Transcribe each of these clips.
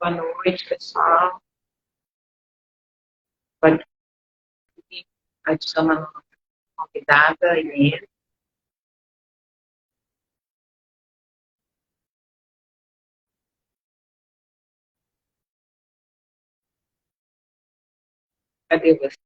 Boa noite, pessoal. Boa noite. Adicionando uma convidada, Inês. Cadê você?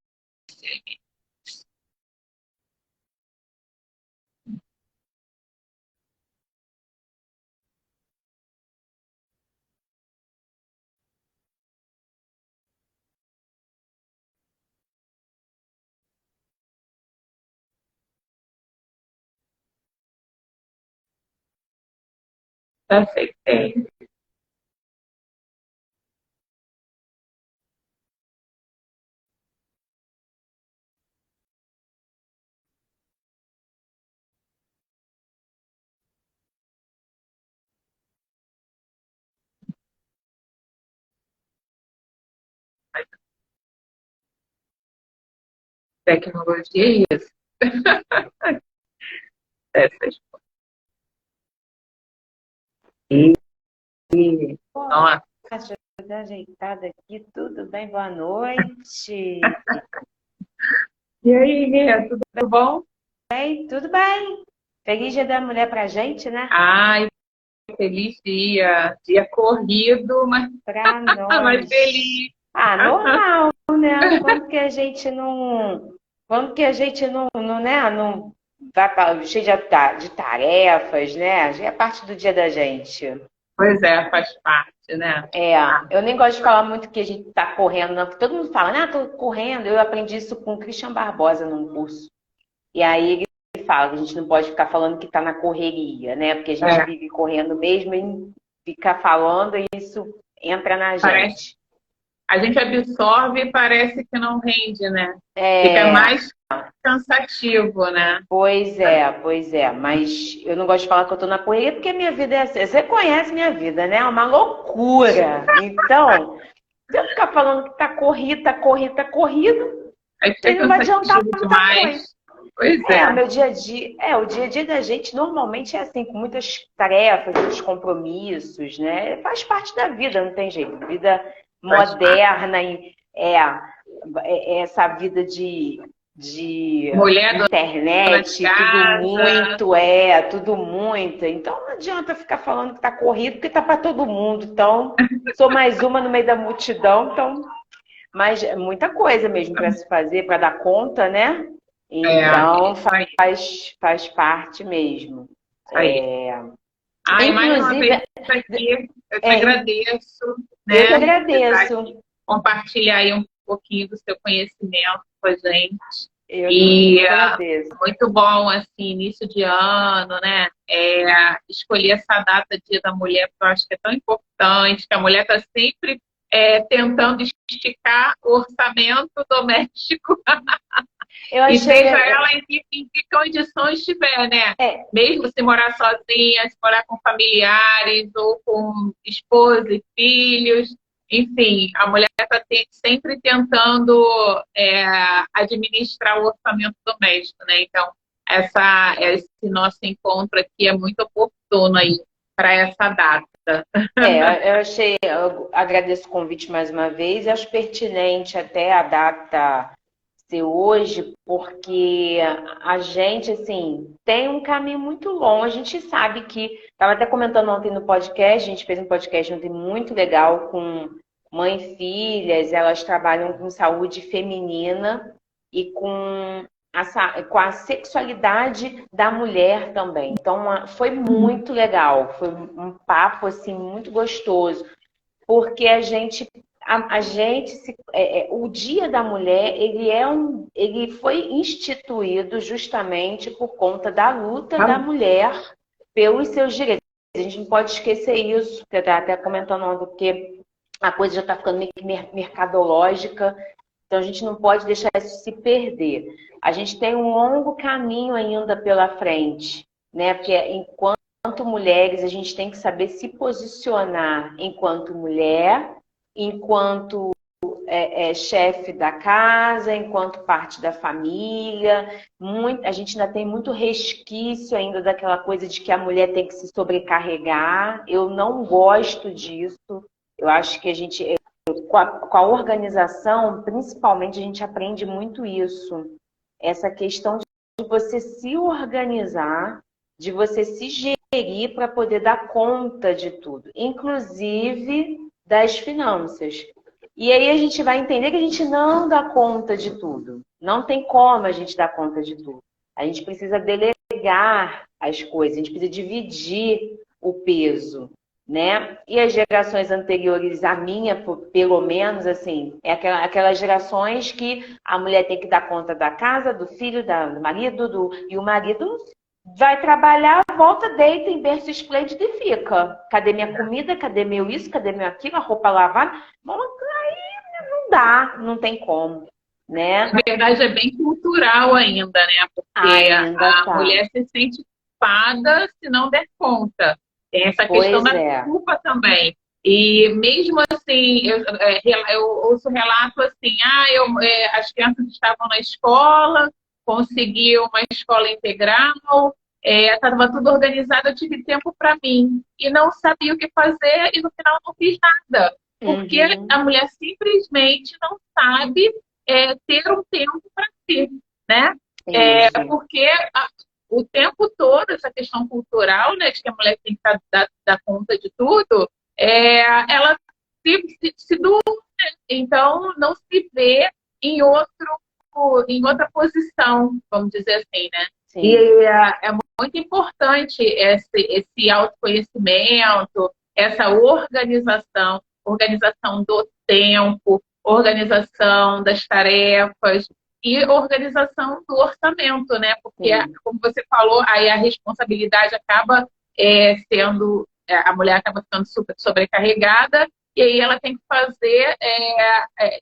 Perfeito. Tecnologia é isso. Essas. E, Olá, nossa, tudo ajeitado aqui, tudo bem? Boa noite. e aí, Inês, tudo bom? Bem, tudo bem. Feliz Dia da Mulher pra gente, né? Ai, feliz dia. Dia corrido, mas, Pra mas nós. feliz. Ah, normal, né? Quando que a gente não vai para cheio de tarefas, né? Já é parte do dia da gente. Pois é, faz parte, né? É, eu nem gosto de falar muito que a gente tá correndo, não, porque todo mundo fala, né? Tô correndo. Eu aprendi isso com o Christian Barbosa num curso. E aí ele fala que a gente não pode ficar falando que está na correria, né? Porque a gente É, vive correndo mesmo e fica falando e isso entra na parece, gente. a gente absorve e parece que não rende, né? Fica É, mais cansativo, né? pois é. Mas eu não gosto de falar que eu tô na correria porque minha vida é assim. Você conhece minha vida, né? É uma loucura. Então, se eu ficar falando que tá corrido, Aí fica aí não vai adiantar cansativo muita coisa. demais. Pois É, o é. meu dia a dia, o dia a dia da gente normalmente é assim, com muitas tarefas, muitos compromissos, né? Faz parte da vida, não tem jeito. Vida Faz parte. moderna e é essa vida de Mulher dona de internet, casa. tudo muito. Então não adianta ficar falando que tá corrido, porque tá para todo mundo. Então, sou mais uma no meio da multidão, então, mas é muita coisa mesmo para se fazer, para dar conta, né? É, Então isso aí, faz parte mesmo. isso aí. Ah, e mais uma vez Inclusive, aqui, eu te é, agradeço, eu que né? Você está aqui, agradeço. compartilhar aí um pouquinho do seu conhecimento com a gente. Eu E que agradeço. muito bom, assim, início de ano, né? Escolher essa data, Dia da Mulher, porque eu acho que é tão importante, que a mulher está sempre tentando esticar o orçamento doméstico. Eu E achei. seja ela em que condições estiver, né? É, Mesmo se morar sozinha, se morar com familiares ou com esposa e filhos, enfim, a mulher está sempre tentando administrar o orçamento doméstico, né? Então, esse nosso encontro aqui é muito oportuno aí para essa data. eu achei. Eu agradeço o convite mais uma vez. Acho pertinente até a data ser hoje, porque a gente, assim, tem um caminho muito longo. A gente sabe que. Estava até comentando ontem no podcast, a gente fez um podcast ontem muito legal com mãe e filhas, elas trabalham com saúde feminina e com a sexualidade da mulher também. Então, foi muito legal, foi um papo, assim, muito gostoso, porque a gente o Dia da Mulher ele foi instituído justamente por conta da luta da mulher pelos seus direitos. A gente não pode esquecer isso, que eu estava até comentando ontem, porque a coisa já está ficando meio que mercadológica, então a gente não pode deixar isso se perder. A gente tem um longo caminho ainda pela frente, né? Porque enquanto mulheres a gente tem que saber se posicionar enquanto mulher, enquanto chefe da casa, enquanto parte da família. A gente ainda tem muito resquício ainda daquela coisa de que a mulher tem que se sobrecarregar. Eu não gosto disso. Eu acho que com a organização, principalmente, a gente aprende muito isso. Essa questão de você se organizar, de você se gerir para poder dar conta de tudo, inclusive das finanças. E aí a gente vai entender que a gente não dá conta de tudo. Não tem como a gente dar conta de tudo. A gente precisa delegar as coisas, a gente precisa dividir o peso, né? E as gerações anteriores, a minha, pelo menos, assim, é aquelas gerações que a mulher tem que dar conta da casa, do filho, do marido, e o marido vai trabalhar, volta, deita em berço esplêndido e fica. Cadê minha comida? Cadê meu isso? Cadê meu aquilo? A roupa lavada? Bom, aí não dá, não tem como, né? Na verdade, é bem cultural ainda, né? Porque Ainda a tá. mulher se sente culpada se não der conta. Tem essa questão Pois da é. culpa também. E mesmo assim, eu ouço relato assim, as crianças estavam na escola, consegui uma escola integral, estava tudo organizado, eu tive tempo para mim. E não sabia o que fazer e no final não fiz nada. Porque a mulher simplesmente não sabe ter um tempo para si, né? Isso. Porque o tempo todo, essa questão cultural, né, de que a mulher tem que dar conta de tudo, ela se doa, né? Então não se vê em outra posição, vamos dizer assim, né? Sim. E é muito importante esse autoconhecimento, essa organização do tempo, organização das tarefas e organização do orçamento, né? Porque, como você falou, aí a responsabilidade acaba a mulher acaba ficando super sobrecarregada e aí ela tem que fazer,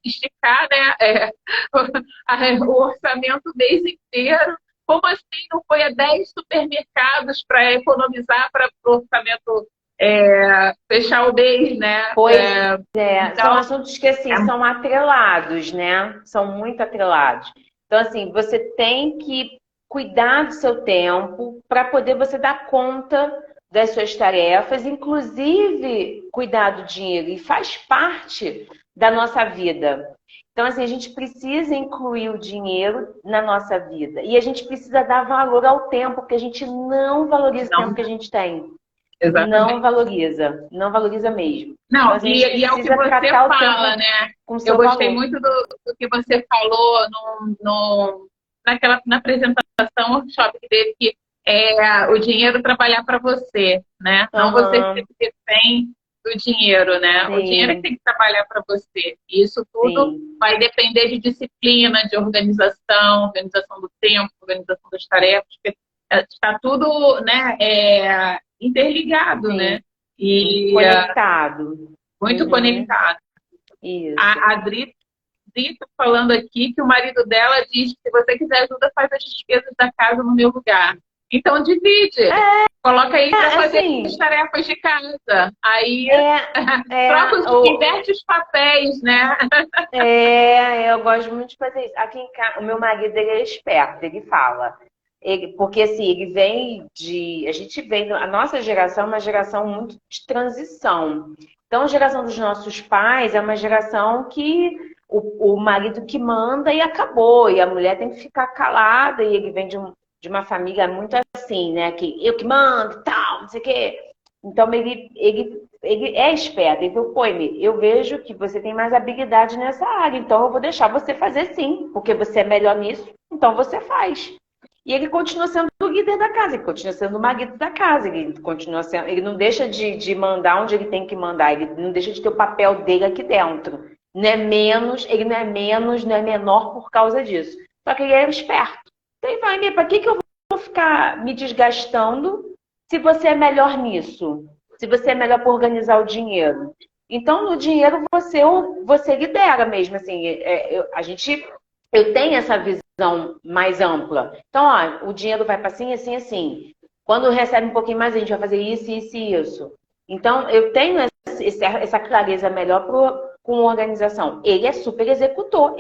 esticar, né, o orçamento o mês inteiro. Como assim não foi a 10 supermercados para economizar para o orçamento fechar o mês, né? Pois é. Então, São assuntos que, assim, são atrelados, né? São muito atrelados. Então, assim, você tem que cuidar do seu tempo para poder você dar conta das suas tarefas, inclusive cuidar do dinheiro. E faz parte da nossa vida. Então, assim, a gente precisa incluir o dinheiro na nossa vida. E a gente precisa dar valor ao tempo, porque a gente não valoriza o tempo que a gente tem. exatamente. Não valoriza mesmo. Não, Então, a gente e é o que precisa você tratar o fala, tempo né? com Eu seu gostei valor. muito do que você falou na apresentação workshop dele, que o dinheiro trabalhar para você, né? Não você ser refém do dinheiro, né? O dinheiro é que Sim, tem que trabalhar para você. E isso tudo sim, vai depender de disciplina, de organização do tempo, organização das tarefas, porque está tudo, né, interligado, sim. né? E Conectado. muito conectado. Isso. A Adri está falando aqui que o marido dela diz que se você quiser ajuda, faz as despesas da casa no meu lugar. Então divide. Coloca aí para fazer Assim, as tarefas de casa. Aí inverte os papéis, né? eu gosto muito de fazer isso. Aqui em casa, o meu marido ele é esperto, ele fala. Porque assim, ele vem de. A gente vem. A nossa geração é uma geração muito de transição. Então, a geração dos nossos pais é uma geração que o marido que manda e acabou. E a mulher tem que ficar calada. E ele vem de uma família muito assim, né? Que eu que mando e tal, não sei o quê. Então, ele é esperto. Ele falou, pô, Emi, eu vejo que você tem mais habilidade nessa área. Então, eu vou deixar você fazer sim. Porque você é melhor nisso. Então, você faz. E ele continua sendo o líder da casa, ele continua sendo o marido da casa, ele continua sendo, ele não deixa de mandar onde ele tem que mandar, ele não deixa de ter o papel dele aqui dentro. Não é menos, ele não é menos, não é menor por causa disso. Só que ele é esperto. Então ele fala, para que eu vou ficar me desgastando se você é melhor nisso? Se você é melhor para organizar o dinheiro? Então, no dinheiro, você lidera mesmo. Assim, eu tenho essa visão mais ampla. Então, ó, o dinheiro vai para assim, assim, assim. Quando recebe um pouquinho mais, a gente vai fazer isso, isso e isso. Então, eu tenho essa clareza melhor com organização. Ele é super executor.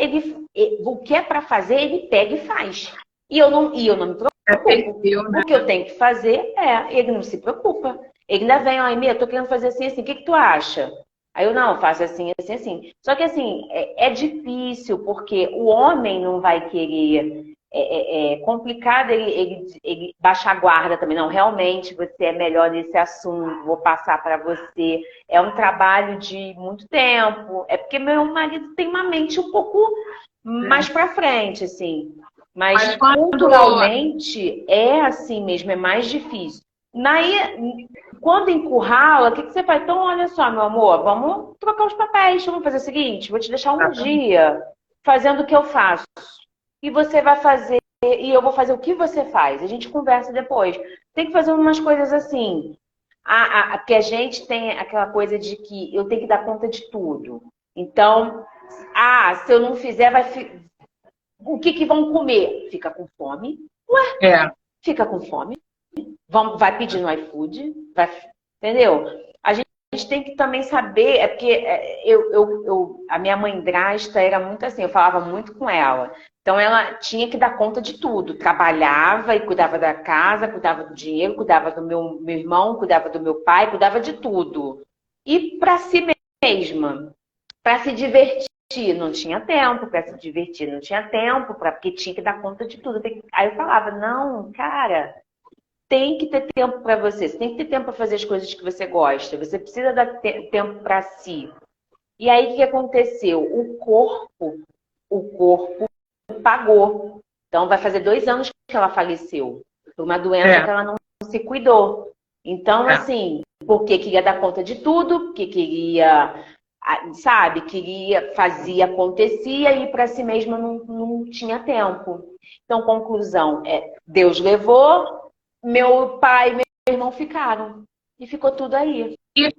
O que é para fazer, ele pega e faz. E eu não me preocupo. O que eu tenho que fazer ele não se preocupa. Ele ainda vem, ó, Emê, eu tô querendo fazer assim, assim. O que tu acha? Aí eu não, faço assim, assim, assim. Só que assim, é difícil, porque o homem não vai querer. É complicado ele baixar a guarda também. Não, realmente você é melhor nesse assunto, vou passar para você. É um trabalho de muito tempo. É porque meu marido tem uma mente um pouco mais É. para frente, assim. Mas Mas quando. culturalmente é assim mesmo, é mais difícil. Quando encurrala, o que você faz? Então, olha só, meu amor, vamos trocar os papéis. Vamos fazer o seguinte: vou te deixar um dia fazendo o que eu faço. E você vai fazer, e eu vou fazer o que você faz. A gente conversa depois. Tem que fazer umas coisas assim. Que a gente tem aquela coisa de que eu tenho que dar conta de tudo. Então, se eu não fizer, o que vão comer? Fica com fome? É, Fica com fome. Vai pedir no iFood, entendeu? A gente tem que também saber, é porque a minha mãedrasta era muito assim, eu falava muito com ela. Então ela tinha que dar conta de tudo, trabalhava e cuidava da casa, cuidava do dinheiro, cuidava do meu irmão, cuidava do meu pai, cuidava de tudo. E para si mesma, para se divertir, não tinha tempo, para se divertir não tinha tempo, porque tinha que dar conta de tudo. Aí eu falava, não, cara, tem que ter tempo para você. Você tem que ter tempo para fazer as coisas que você gosta. Você precisa dar tempo para si. E aí o que aconteceu? O corpo pagou. Então vai fazer 2 anos que ela faleceu por uma doença é, que ela não se cuidou. Então, é. assim, porque queria dar conta de tudo, porque queria, sabe, fazia, acontecia e para si mesma não tinha tempo. Então, conclusão, Deus levou, meu pai e meu irmão ficaram. E ficou tudo aí. E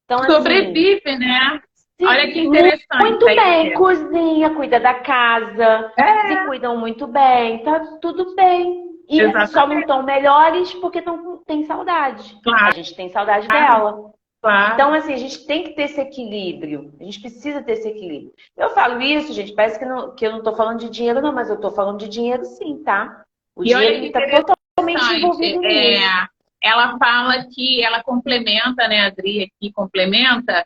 Então, assim, sobrevive, né? Olha que sim, interessante muito bem, aí. cozinha, cuida da casa, se É, cuidam muito bem, tá tudo bem. E só não exatamente. estão melhores porque tem saudade. A Claro, gente tem saudade dela. Então, claro. assim, a gente tem que ter esse equilíbrio. A gente precisa ter esse equilíbrio. Eu falo isso, gente, parece que eu não estou falando de dinheiro, não, mas eu estou falando de dinheiro sim, tá? O E dinheiro olha que está totalmente interessante. envolvido nisso. Ela fala que ela complementa, né, a Adri aqui complementa,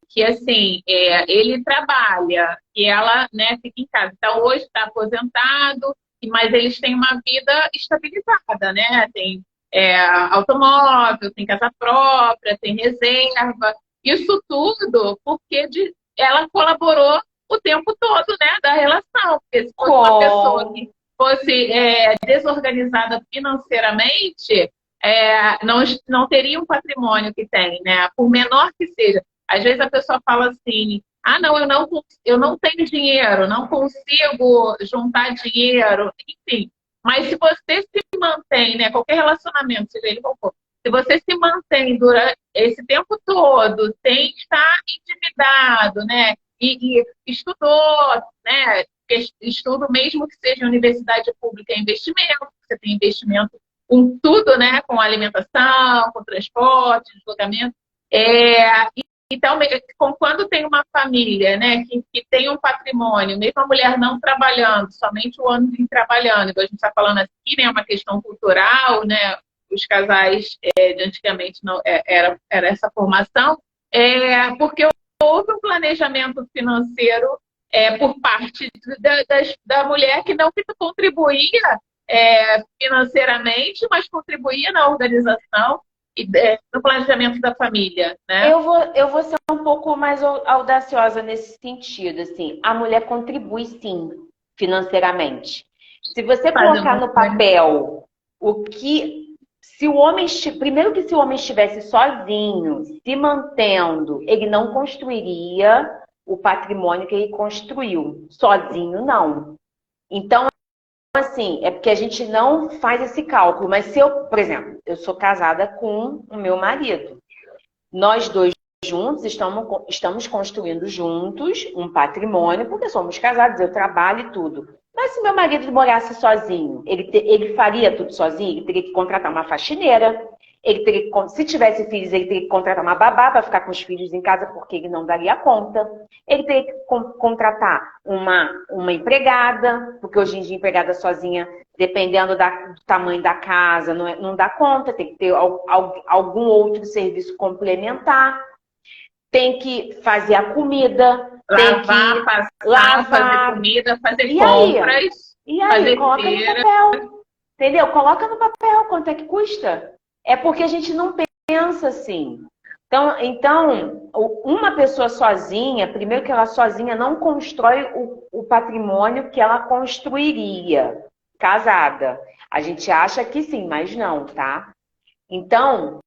que assim, ele trabalha e ela, né, fica em casa. Então, hoje está aposentado, mas eles têm uma vida estabilizada, né? Tem automóvel, tem casa própria, tem reserva. Isso tudo porque ela colaborou o tempo todo, né, da relação. Porque se fosse uma pessoa Com... que fosse desorganizada financeiramente, não teria um patrimônio que tem, né? Por menor que seja. Às vezes a pessoa fala assim: ah, não, eu não tenho dinheiro, não consigo juntar dinheiro, enfim. Mas se você se mantém, né? Qualquer relacionamento, seja ele qual for, se você se mantém durante esse tempo todo, sem estar endividado, né? E estudou, né? Estudo, mesmo que seja universidade pública, é investimento, você tem investimento com tudo, né? Com alimentação, com transporte, deslocamento. É, então, quando tem uma família, né, que tem um patrimônio, mesmo a mulher não trabalhando, somente o homem trabalhando, então a gente está falando aqui, né, é uma questão cultural, né, os casais de antigamente não era essa formação, porque houve um planejamento financeiro por parte da mulher que não contribuía financeiramente, mas contribuía na organização e no planejamento da família, né? Eu vou ser um pouco mais audaciosa nesse sentido, assim. A mulher contribui sim, financeiramente. Se você colocar Fazendo no papel o que, se o homem, primeiro que se o homem estivesse sozinho, se mantendo, ele não construiria o patrimônio que ele construiu. Sozinho, não. Então, assim, é porque a gente não faz esse cálculo. Mas se eu, por exemplo, eu sou casada com o meu marido. Nós dois juntos estamos construindo juntos um patrimônio, porque somos casados, eu trabalho e tudo. Mas se meu marido morasse sozinho, ele faria tudo sozinho? Ele teria que contratar uma faxineira. Se tivesse filhos, ele teria que contratar uma babá para ficar com os filhos em casa, porque ele não daria conta. Ele teria que contratar uma empregada, porque hoje em dia empregada sozinha, dependendo do tamanho da casa, não dá conta, tem que ter algum outro serviço complementar. tem que fazer a comida, tem Lavar, que passar, fazer lavar. comida, fazer E aí? compras, E aí? fazer Coloca no feira. papel. Entendeu? Coloca no papel quanto é que custa. É porque a gente não pensa assim. Então, uma pessoa sozinha, primeiro que ela sozinha não constrói o patrimônio que ela construiria casada. A gente acha que sim, mas não, tá? Então,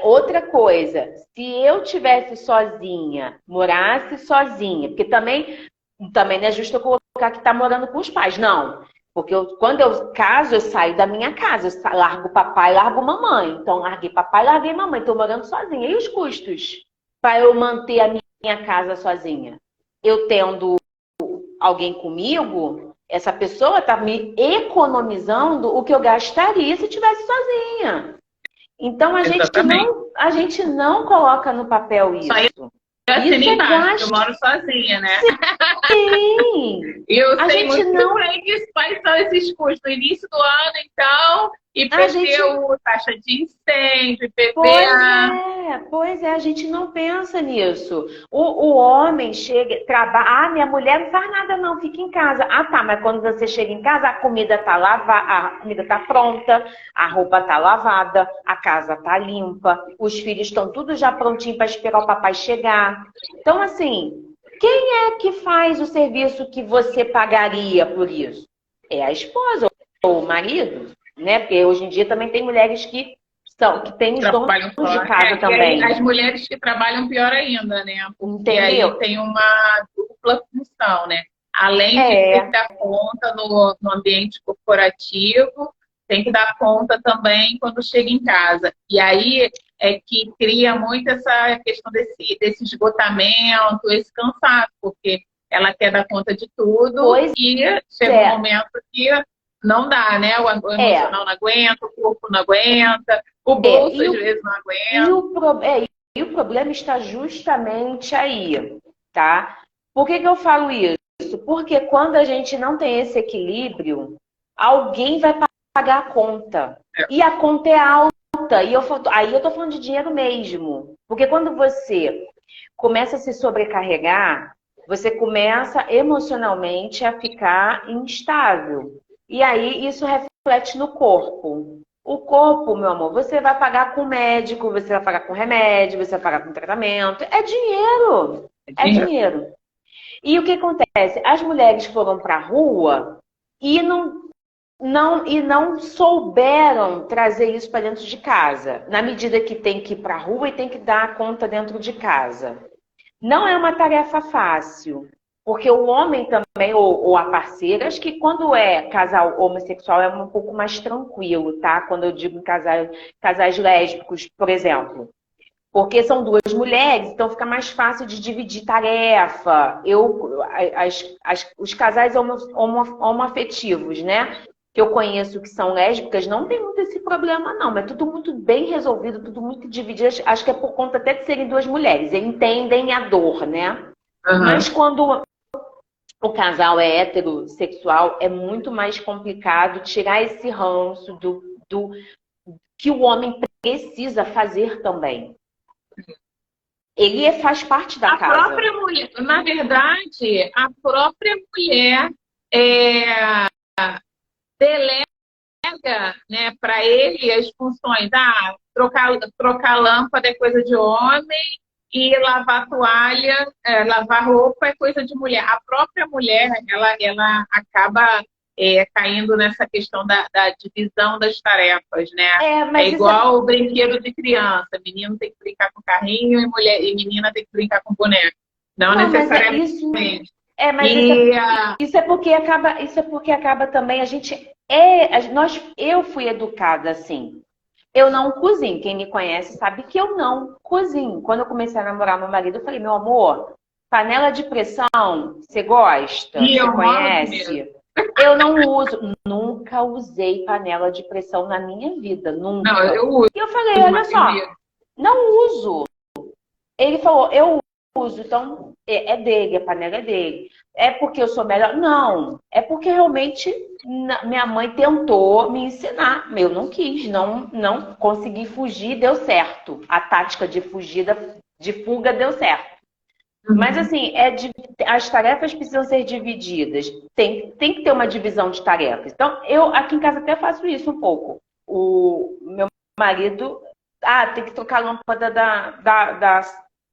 outra coisa, se eu tivesse sozinha, morasse sozinha, porque também não é justo eu colocar que tá morando com os pais, não. Porque quando eu caso, eu saio da minha casa, largo papai, largo mamãe. Então, larguei papai, larguei mamãe, tô morando sozinha. E os custos para eu manter a minha casa sozinha? Eu tendo alguém comigo, essa pessoa tá me economizando o que eu gastaria se eu tivesse sozinha. Então Exatamente. a gente não coloca no papel Só eu isso. assino Isso é embaixo, eu gasto. moro sozinha, né? Sim. E eu A sei gente muito não, bem quais são esses custos. No início do ano, então, a gente IPTU, taxa de incêndio, IPVA. pois é, a gente não pensa nisso. O homem chega, trabalha, minha mulher não faz nada não, fica em casa. Ah, tá, mas quando você chega em casa, a comida tá lavada, a comida tá pronta, a roupa tá lavada, a casa tá limpa, os filhos estão tudo já prontinho para esperar o papai chegar. Então, assim, quem é que faz o serviço que você pagaria por isso? É a esposa ou o marido, né? Porque hoje em dia também tem mulheres que têm os donos Trabalham de fora. casa E aí também, as mulheres que trabalham pior ainda, né? Porque aí entendeu? tem uma dupla função, né? Além de ter que É, dar conta no ambiente corporativo, tem que dar conta também quando chega em casa. E aí é que cria muito essa questão desse esgotamento, esse cansaço, porque ela quer dar conta de tudo pois e chega um é, momento que não dá, né? O é, emocional não aguenta, o corpo não aguenta, o bolso e às o, vezes não e aguenta. o, e o problema está justamente aí, tá? Por que que eu falo isso? Porque quando a gente não tem esse equilíbrio, alguém vai pagar a conta. E a conta é alta. Aí eu tô falando de dinheiro mesmo. Porque quando você começa a se sobrecarregar, você começa emocionalmente a ficar instável. E aí isso reflete no corpo. O corpo, meu amor, você vai pagar com médico, você vai pagar com remédio, você vai pagar com tratamento. É dinheiro. É É dinheiro. dinheiro. E o que acontece? As mulheres foram para a rua e não souberam trazer isso para dentro de casa, na medida que tem que ir para a rua e tem que dar conta dentro de casa. Não é uma tarefa fácil, porque o homem também, ou a parceira, acho que quando é casal homossexual é um pouco mais tranquilo, tá? Quando eu digo casais lésbicos, por exemplo. Porque são duas mulheres, então fica mais fácil de dividir tarefa. Os casais homoafetivos, né? Que eu conheço que são lésbicas, não tem muito esse problema, não. É tudo muito bem resolvido, tudo muito dividido. Acho que é por conta até de serem duas mulheres. Eles entendem a dor, né? Mas Uhum. quando o casal é heterossexual, é muito mais complicado tirar esse ranço do que o homem precisa fazer também. Ele faz parte da A casa. própria mulher, na verdade, a própria mulher é, delega, né, para ele as funções. Ah, trocar lâmpada é coisa de homem e lavar toalha, lavar roupa é coisa de mulher. A própria mulher, ela acaba caindo nessa questão da divisão das tarefas, né? É Mas isso é. igual o brinquedo de criança. Menino tem que brincar com carrinho e menina tem que brincar com boneco. Não Não, mas é necessariamente. isso. É, mas E isso é porque acaba também a gente eu fui educada assim. Eu não cozinho. Quem me conhece sabe que eu não cozinho. Quando eu comecei a namorar meu marido, eu falei, meu amor, panela de pressão, você gosta? e Você eu moro de medo. conhece? Eu não uso, nunca usei panela de pressão na minha vida, Não, nunca. eu uso, E eu falei, olha mas tenho só, medo. não uso. Ele falou, eu uso, então é dele, a panela é dele. É porque eu sou melhor? Não, é porque realmente minha mãe tentou me ensinar. Eu não quis, não consegui fugir, deu certo. A tática de fugida de fuga deu certo. Mas assim, as tarefas precisam ser divididas. Tem que ter uma divisão de tarefas. Então, eu aqui em casa até faço isso um pouco. O meu marido, tem que trocar a lâmpada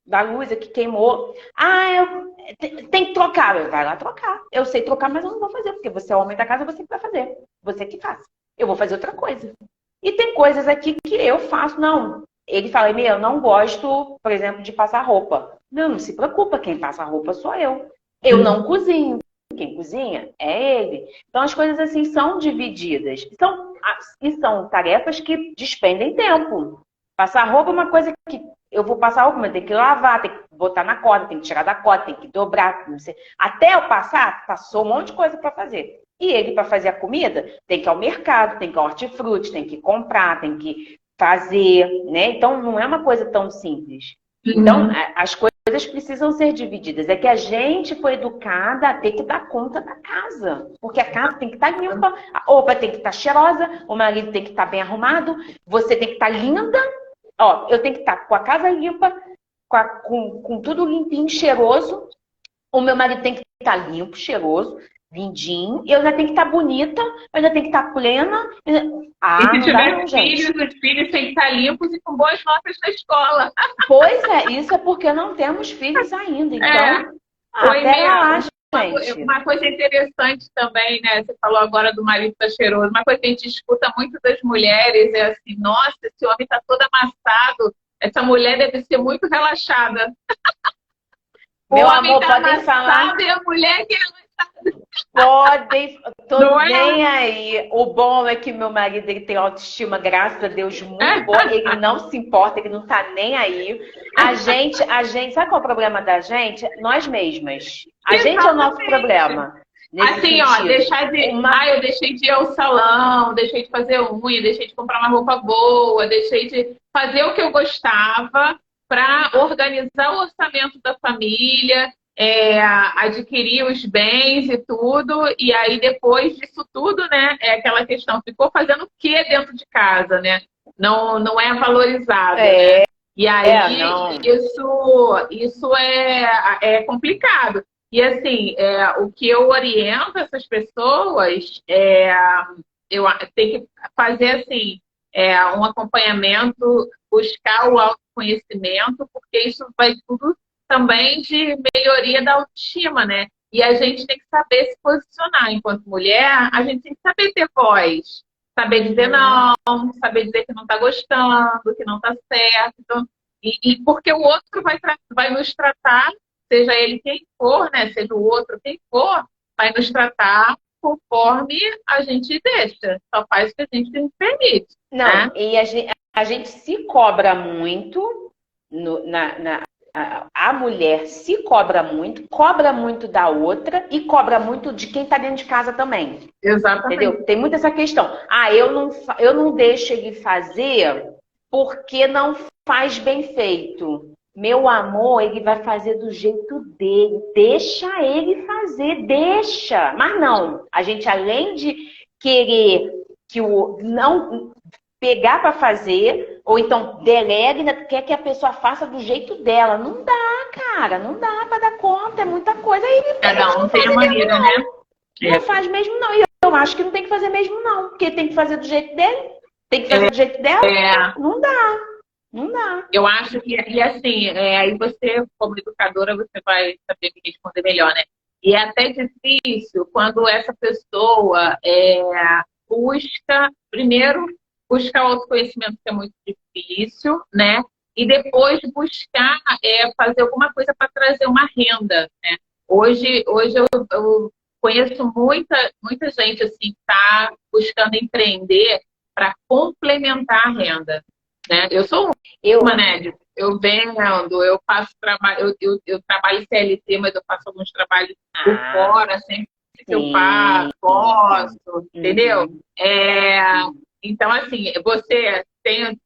da luz que queimou. Tem que trocar. Vai lá trocar. Eu sei trocar, mas eu não vou fazer, porque você é o homem da casa, você que vai fazer. Você que faz. Eu vou fazer outra coisa. E tem coisas aqui que eu faço, não. Ele fala, eu não gosto, por exemplo, de passar roupa. Não se preocupa, quem passa roupa sou eu. Eu não cozinho. Quem cozinha é ele. Então as coisas assim são divididas. E são tarefas que despendem tempo. Passar roupa é uma coisa que eu vou passar roupa, mas tem que lavar, tem que botar na corda, tem que tirar da corda, tem que dobrar. Não sei. Até eu passar, passou um monte de coisa para fazer. E ele, para fazer a comida, tem que ir ao mercado, tem que ir ao hortifruti, tem que comprar, tem que fazer, né? Então, não é uma coisa tão simples. Então, as coisas precisam ser divididas. É que a gente foi educada a ter que dar conta da casa. Porque a casa tem que estar limpa, a roupa tem que estar cheirosa, o marido tem que estar bem arrumado, você tem que estar linda. Eu tenho que estar com a casa limpa, com tudo limpinho, cheiroso. O meu marido tem que estar limpo, cheiroso, lindinho. E eu ainda tenho que estar bonita, eu ainda tenho que estar plena. E se tiver filhos, os filhos têm que estar limpos e com boas notas na escola. Pois é, isso é porque não temos filhos ainda. Então, pera lá, gente. Uma coisa interessante também, né? Você falou agora do marido tá cheiroso. Uma coisa que a gente escuta muito das mulheres é assim, nossa, esse homem tá todo amassado. Essa mulher deve ser muito relaxada. Meu amor, podem falar. E a mulher que Podem, tô nem aí. O bom é que meu marido ele tem autoestima, graças a Deus, muito boa. Ele não se importa, ele não tá nem aí. A gente, sabe qual é o problema da gente? Nós mesmas. A gente é o nosso problema. Assim, deixar de. Eu deixei de ir ao salão, deixei de fazer unha, deixei de comprar uma roupa boa, deixei de fazer o que eu gostava para organizar o orçamento da família. Adquirir os bens e tudo, e aí depois disso tudo, né, é aquela questão, ficou fazendo o que dentro de casa, né? Não é valorizado, né? E aí isso é complicado. E assim, o que eu oriento essas pessoas eu tenho que fazer assim, um acompanhamento, buscar o autoconhecimento, porque isso vai tudo também de melhoria da autoestima, né? E a gente tem que saber se posicionar. Enquanto mulher, a gente tem que saber ter voz. Saber dizer não, saber dizer que não está gostando, que não está certo. Então, porque o outro vai nos tratar, seja ele quem for, né? Seja o outro quem for, vai nos tratar conforme a gente deixa. Só faz o que a gente permite. Não, né? E a gente se cobra muito a mulher se cobra muito da outra e cobra muito de quem está dentro de casa também. Exatamente. Entendeu? Tem muito essa questão. Eu não deixo ele fazer porque não faz bem feito. Meu amor, ele vai fazer do jeito dele. Deixa ele fazer, deixa. Mas não, a gente além de querer que não pegar para fazer, ou então delega, quer que a pessoa faça do jeito dela. Não dá, cara, não dá para dar conta, é muita coisa. Aí cada um tem a maneira, né? Não faz mesmo não. E eu acho que não tem que fazer mesmo não, porque tem que fazer do jeito dele, tem que fazer do jeito dela. Não dá. Não dá. Eu acho que, e assim, aí você, como educadora, você vai saber me responder melhor, né? E é até difícil quando essa pessoa buscar autoconhecimento, que é muito difícil, né? E depois buscar fazer alguma coisa para trazer uma renda, né? Hoje eu conheço muita gente assim, que está buscando empreender para complementar a renda, né? Eu sou uma, né? Eu vendo, eu faço trabalho, eu trabalho CLT, mas eu faço alguns trabalhos por fora, sempre que eu posso, entendeu? Então, assim, você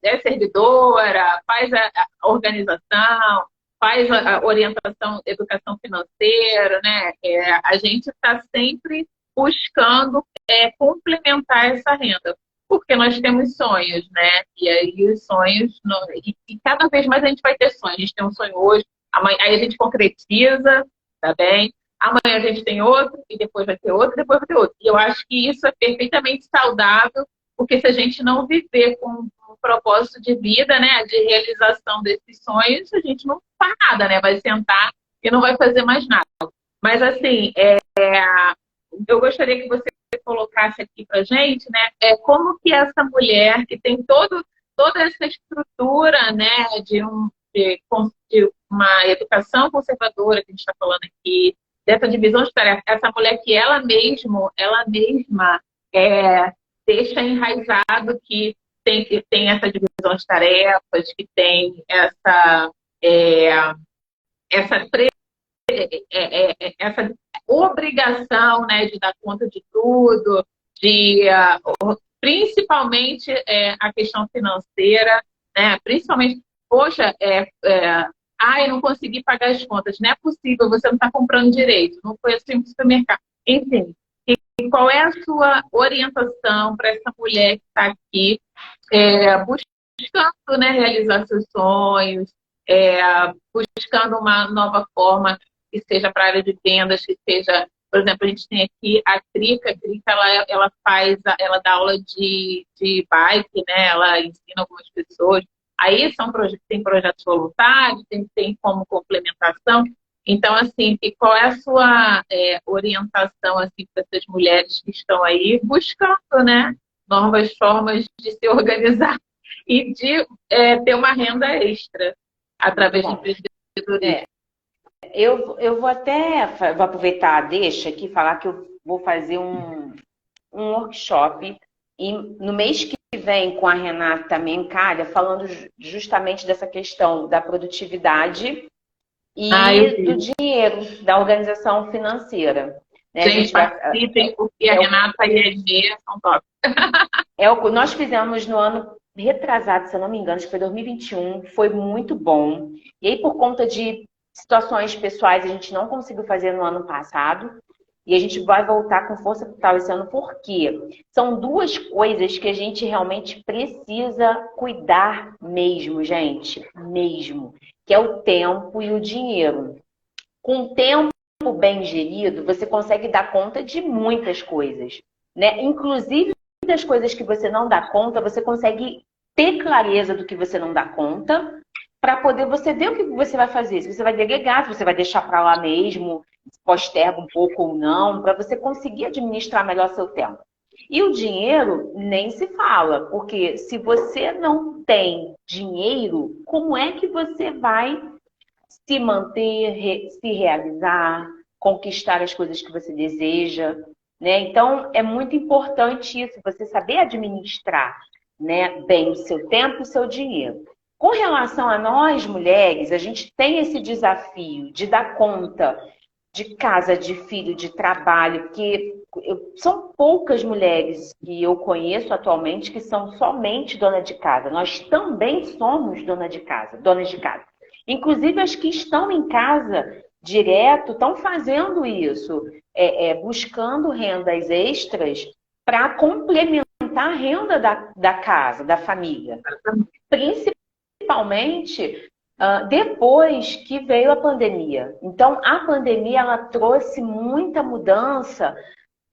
é servidora, faz a organização, faz a orientação, educação financeira, né? A gente está sempre buscando complementar essa renda. porque nós temos sonhos, né? E aí os sonhos, e cada vez mais a gente vai ter sonhos. A gente tem um sonho hoje, amanhã, aí a gente concretiza, tá bem? Amanhã a gente tem outro, e depois vai ter outro, depois vai ter outro. E eu acho que isso é perfeitamente saudável, porque se a gente não viver com um propósito de vida, né, de realização desses sonhos, a gente não faz nada, né? Vai sentar e não vai fazer mais nada. Mas assim, eu gostaria que você colocasse aqui para gente, né, como que essa mulher que tem toda essa estrutura, né, de uma educação conservadora que a gente está falando aqui, dessa divisão de tarefas, essa mulher que ela mesma deixa enraizado que tem essa divisão de tarefas, que tem essa obrigação, né, de dar conta de tudo, principalmente a questão financeira, né, principalmente, poxa, eu não consegui pagar as contas, não é possível, você não está comprando direito, não foi assim no supermercado. Enfim, e qual é a sua orientação para essa mulher que está aqui buscando, né, realizar seus sonhos, buscando uma nova forma que seja para a área de vendas, que seja, por exemplo, a gente tem aqui a Crica. Ela dá aula de bike, né? Ela ensina algumas pessoas. Aí tem projetos voluntários, tem como complementação. Então, assim, qual é a sua orientação assim, para essas mulheres que estão aí buscando, né, novas formas de se organizar e de ter uma renda extra através de empreendedorismo? Eu vou aproveitar, deixa aqui, falar que eu vou fazer um workshop no mês que vem com a Renata Mencalha, falando justamente dessa questão da produtividade e do dinheiro, da organização financeira. Né? Gente, participem, porque a Renata e a Inês são top. Nós fizemos no ano retrasado, se eu não me engano, acho que foi 2021, foi muito bom. E aí, por conta de situações pessoais, a gente não conseguiu fazer no ano passado. E a gente vai voltar com força total esse ano, porque são duas coisas que a gente realmente precisa cuidar mesmo, gente. Mesmo. Que é o tempo e o dinheiro. Com o tempo bem gerido, você consegue dar conta de muitas coisas, né? Inclusive das coisas que você não dá conta, você consegue ter clareza do que você não dá conta, para poder você ver o que você vai fazer. Se você vai delegar, se você vai deixar para lá mesmo, posterga um pouco ou não, para você conseguir administrar melhor seu tempo. E o dinheiro nem se fala, porque se você não tem dinheiro, como é que você vai se manter, se realizar, conquistar as coisas que você deseja, né? Então, é muito importante isso, você saber administrar, né, bem o seu tempo e o seu dinheiro. Com relação a nós, mulheres, a gente tem esse desafio de dar conta de casa, de filho, de trabalho, porque são poucas mulheres que eu conheço atualmente que são somente dona de casa. Nós também somos donas de casa. Inclusive, as que estão em casa direto estão fazendo isso, buscando rendas extras para complementar a renda da casa, da família. Principalmente depois que veio a pandemia. Então, a pandemia ela trouxe muita mudança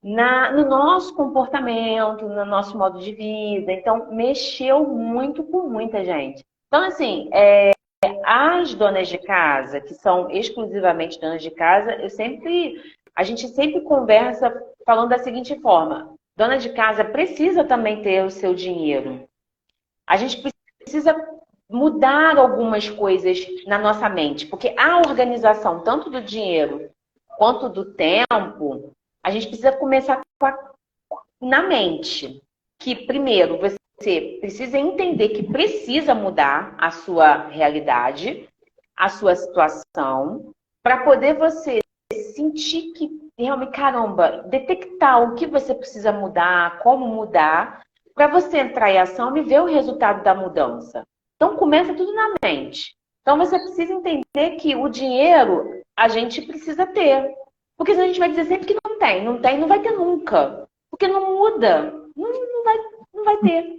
no nosso comportamento, no nosso modo de vida. Então, mexeu muito com muita gente. Então, assim, as donas de casa, que são exclusivamente donas de casa, a gente sempre conversa falando da seguinte forma: dona de casa precisa também ter o seu dinheiro. A gente precisa mudar algumas coisas na nossa mente, porque a organização tanto do dinheiro quanto do tempo, a gente precisa começar na mente. Que primeiro você precisa entender que precisa mudar a sua realidade, a sua situação, para poder você sentir que realmente, caramba, detectar o que você precisa mudar, como mudar, para você entrar em ação e ver o resultado da mudança. Então, começa tudo na mente. Então, você precisa entender que o dinheiro a gente precisa ter. Porque senão a gente vai dizer sempre que não tem. Não tem, não vai ter nunca. Porque não muda. Não vai ter.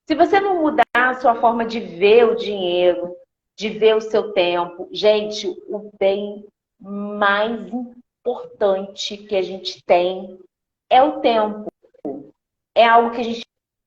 Se você não mudar a sua forma de ver o dinheiro, de ver o seu tempo, gente, o bem mais importante que a gente tem é o tempo. É algo que a gente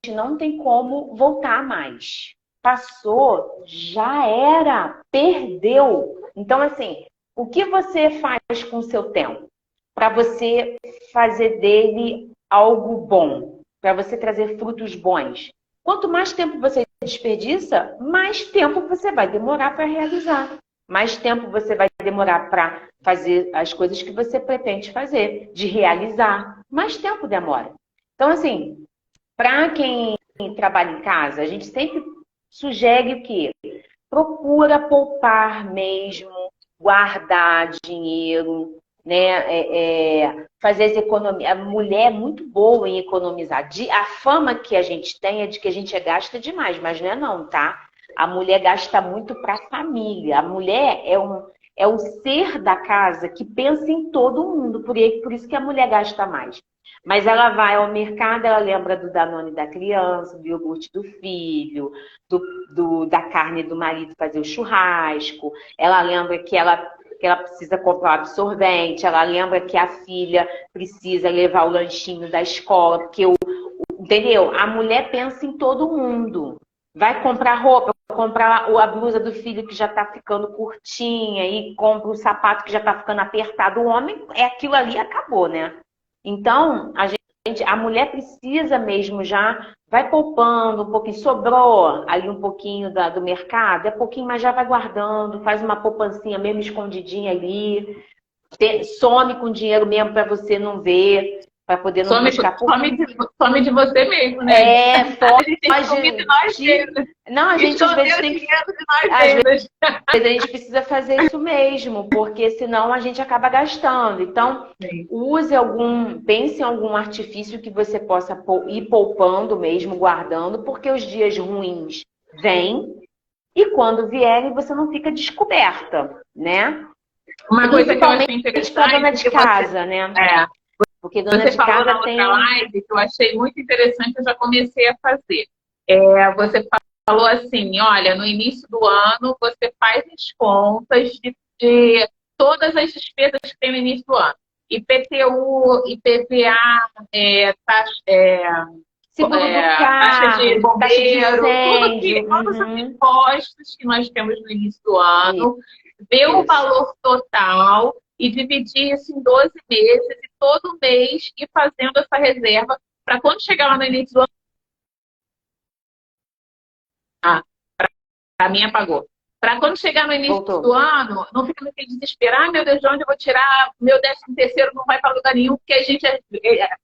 não tem como voltar mais. Passou, já era, perdeu. Então, assim, o que você faz com o seu tempo? Para você fazer dele algo bom, para você trazer frutos bons. Quanto mais tempo você desperdiça, mais tempo você vai demorar para realizar. Mais tempo você vai demorar para fazer as coisas que você pretende fazer, de realizar. Mais tempo demora. Então, assim, para quem trabalha em casa, a gente sempre sugere o quê? Procura poupar mesmo, guardar dinheiro, né? Fazer as economias. A mulher é muito boa em economizar. A fama que a gente tem é de que a gente gasta demais, mas não é não, tá? A mulher gasta muito para a família. A mulher é o ser da casa que pensa em todo mundo, por isso que a mulher gasta mais. Mas ela vai ao mercado, ela lembra do Danone da criança, do iogurte do filho, da carne do marido fazer o churrasco. Ela lembra que ela precisa comprar o absorvente. Ela lembra que a filha precisa levar o lanchinho da escola. Porque, entendeu? A mulher pensa em todo mundo. Vai comprar roupa, comprar a blusa do filho que já está ficando curtinha e compra o sapato que já está ficando apertado. O homem, é aquilo ali, acabou, né? Então, a mulher precisa mesmo já, vai poupando um pouquinho, sobrou ali um pouquinho do mercado, é pouquinho, mas já vai guardando, faz uma poupancinha mesmo escondidinha ali, some com dinheiro mesmo para você não ver, para poder não buscar por... some de você mesmo, né? Foge de nós mesmos. Não, a gente às vezes tem que... Às vezes a gente precisa fazer isso mesmo, porque senão a gente acaba gastando. Então, pense em algum artifício que você possa ir poupando mesmo, guardando, porque os dias ruins vêm e quando vierem você não fica descoberta, né? Uma coisa que eu achei interessante para dona de casa, né? Porque dona você de falou casa na tem... outra live que eu achei muito interessante, eu já comecei a fazer. Você falou assim, olha, no início do ano você faz as contas de todas as despesas que tem no início do ano. IPTU, IPVA, seguro do carro, taxa de bombeiro, incêndio, todos os impostos que nós temos no início do ano, ver o valor total e dividir isso em 12 meses e todo mês ir fazendo essa reserva para quando chegar lá no início do ano. Para mim apagou. Para quando chegar no início do ano, não fica naquele desespero, meu Deus, de onde eu vou tirar? Meu 13º não vai para lugar nenhum, porque a gente,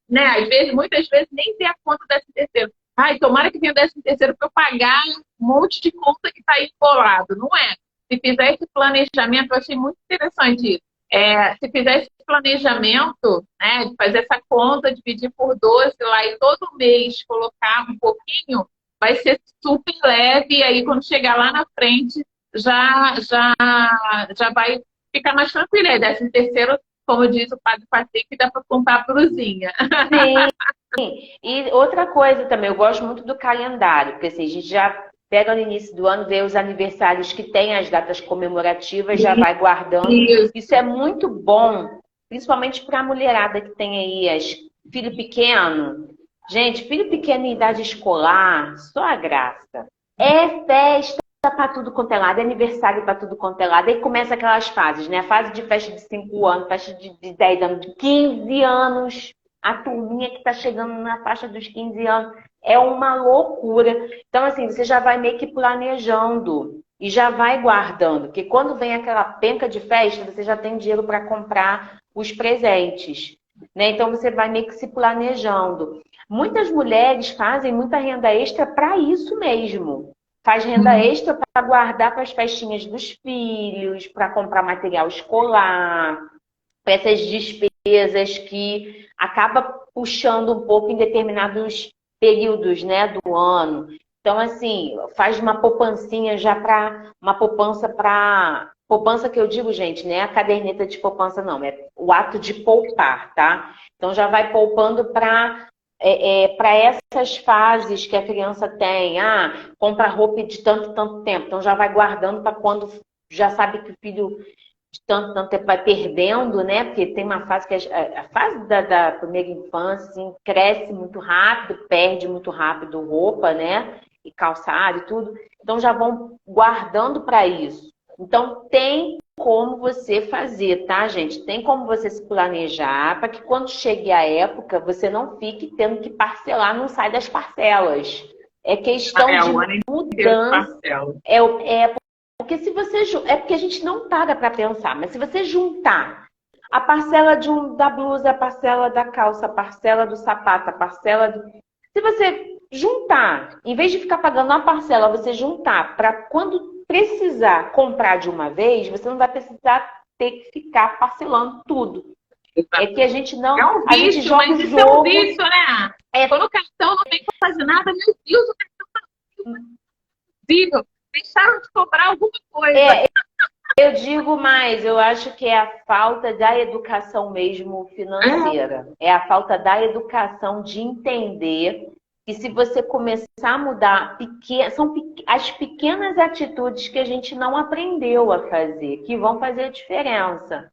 né, às vezes, muitas vezes, nem vê a conta do 13º. Tomara que venha o 13º para eu pagar um monte de conta que está aí colado. Não é. Se fizer esse planejamento, eu achei muito interessante isso. Se fizer esse planejamento, né, de fazer essa conta, dividir por 12 lá e todo mês colocar um pouquinho, vai ser super leve e aí quando chegar lá na frente já vai ficar mais tranquilo. Aí 13º, como diz o padre Patrick, dá para comprar a brusinha. Sim. E outra coisa também, eu gosto muito do calendário, porque assim, a gente já pega no início do ano, vê os aniversários que tem as datas comemorativas, já vai guardando. Isso é muito bom, principalmente para a mulherada que tem aí filho pequeno. Gente, filho pequeno em idade escolar, só a graça. É festa para tudo quanto é lado, é aniversário para tudo quanto é lado. Aí começa aquelas fases, né? A fase de festa de 5 anos, festa de 10 anos, de 15 anos. A turminha que está chegando na faixa dos 15 anos. É uma loucura. Então, assim, você já vai meio que planejando e já vai guardando. Porque quando vem aquela penca de festa, você já tem dinheiro para comprar os presentes, né? Então, você vai meio que se planejando. Muitas mulheres fazem muita renda extra para isso mesmo. Faz renda extra para guardar para as festinhas dos filhos, para comprar material escolar, para essas despesas que acaba puxando um pouco em determinados períodos, né, do ano. Então, assim, faz uma poupancinha já para... Uma poupança para... Poupança que eu digo, gente, não é a caderneta de poupança, não. É o ato de poupar, tá? Então, já vai poupando para para essas fases que a criança tem, compra roupa de tanto, tanto tempo, então já vai guardando para quando já sabe que o filho de tanto, tanto tempo vai perdendo, né? Porque tem uma fase que a fase da primeira infância assim, cresce muito rápido, perde muito rápido roupa, né? E calçado e tudo. Então já vão guardando para isso. Então tem como você fazer, tá, gente? Tem como você se planejar para que quando chegue a época você não fique tendo que parcelar, não sai das parcelas. É questão de o ano inteiro de mudança. parcela. Porque se você é porque a gente não para para pensar, mas se você juntar a parcela da blusa, a parcela da calça, a parcela do sapato, a parcela do... Se você juntar, em vez de ficar pagando uma parcela, você juntar para quando precisar comprar de uma vez, você não vai precisar ter que ficar parcelando tudo. É que a gente não. É um A gente vício, joga mas o isso é um jogo. vício, né? Quando o cartão não tem como fazer nada, meu Deus, o cartão tá visível. Deixaram de cobrar alguma coisa. Eu digo mais, eu acho que é a falta da educação mesmo financeira. É a falta da educação de entender que se você começar a mudar, são as pequenas atitudes que a gente não aprendeu a fazer, que vão fazer a diferença.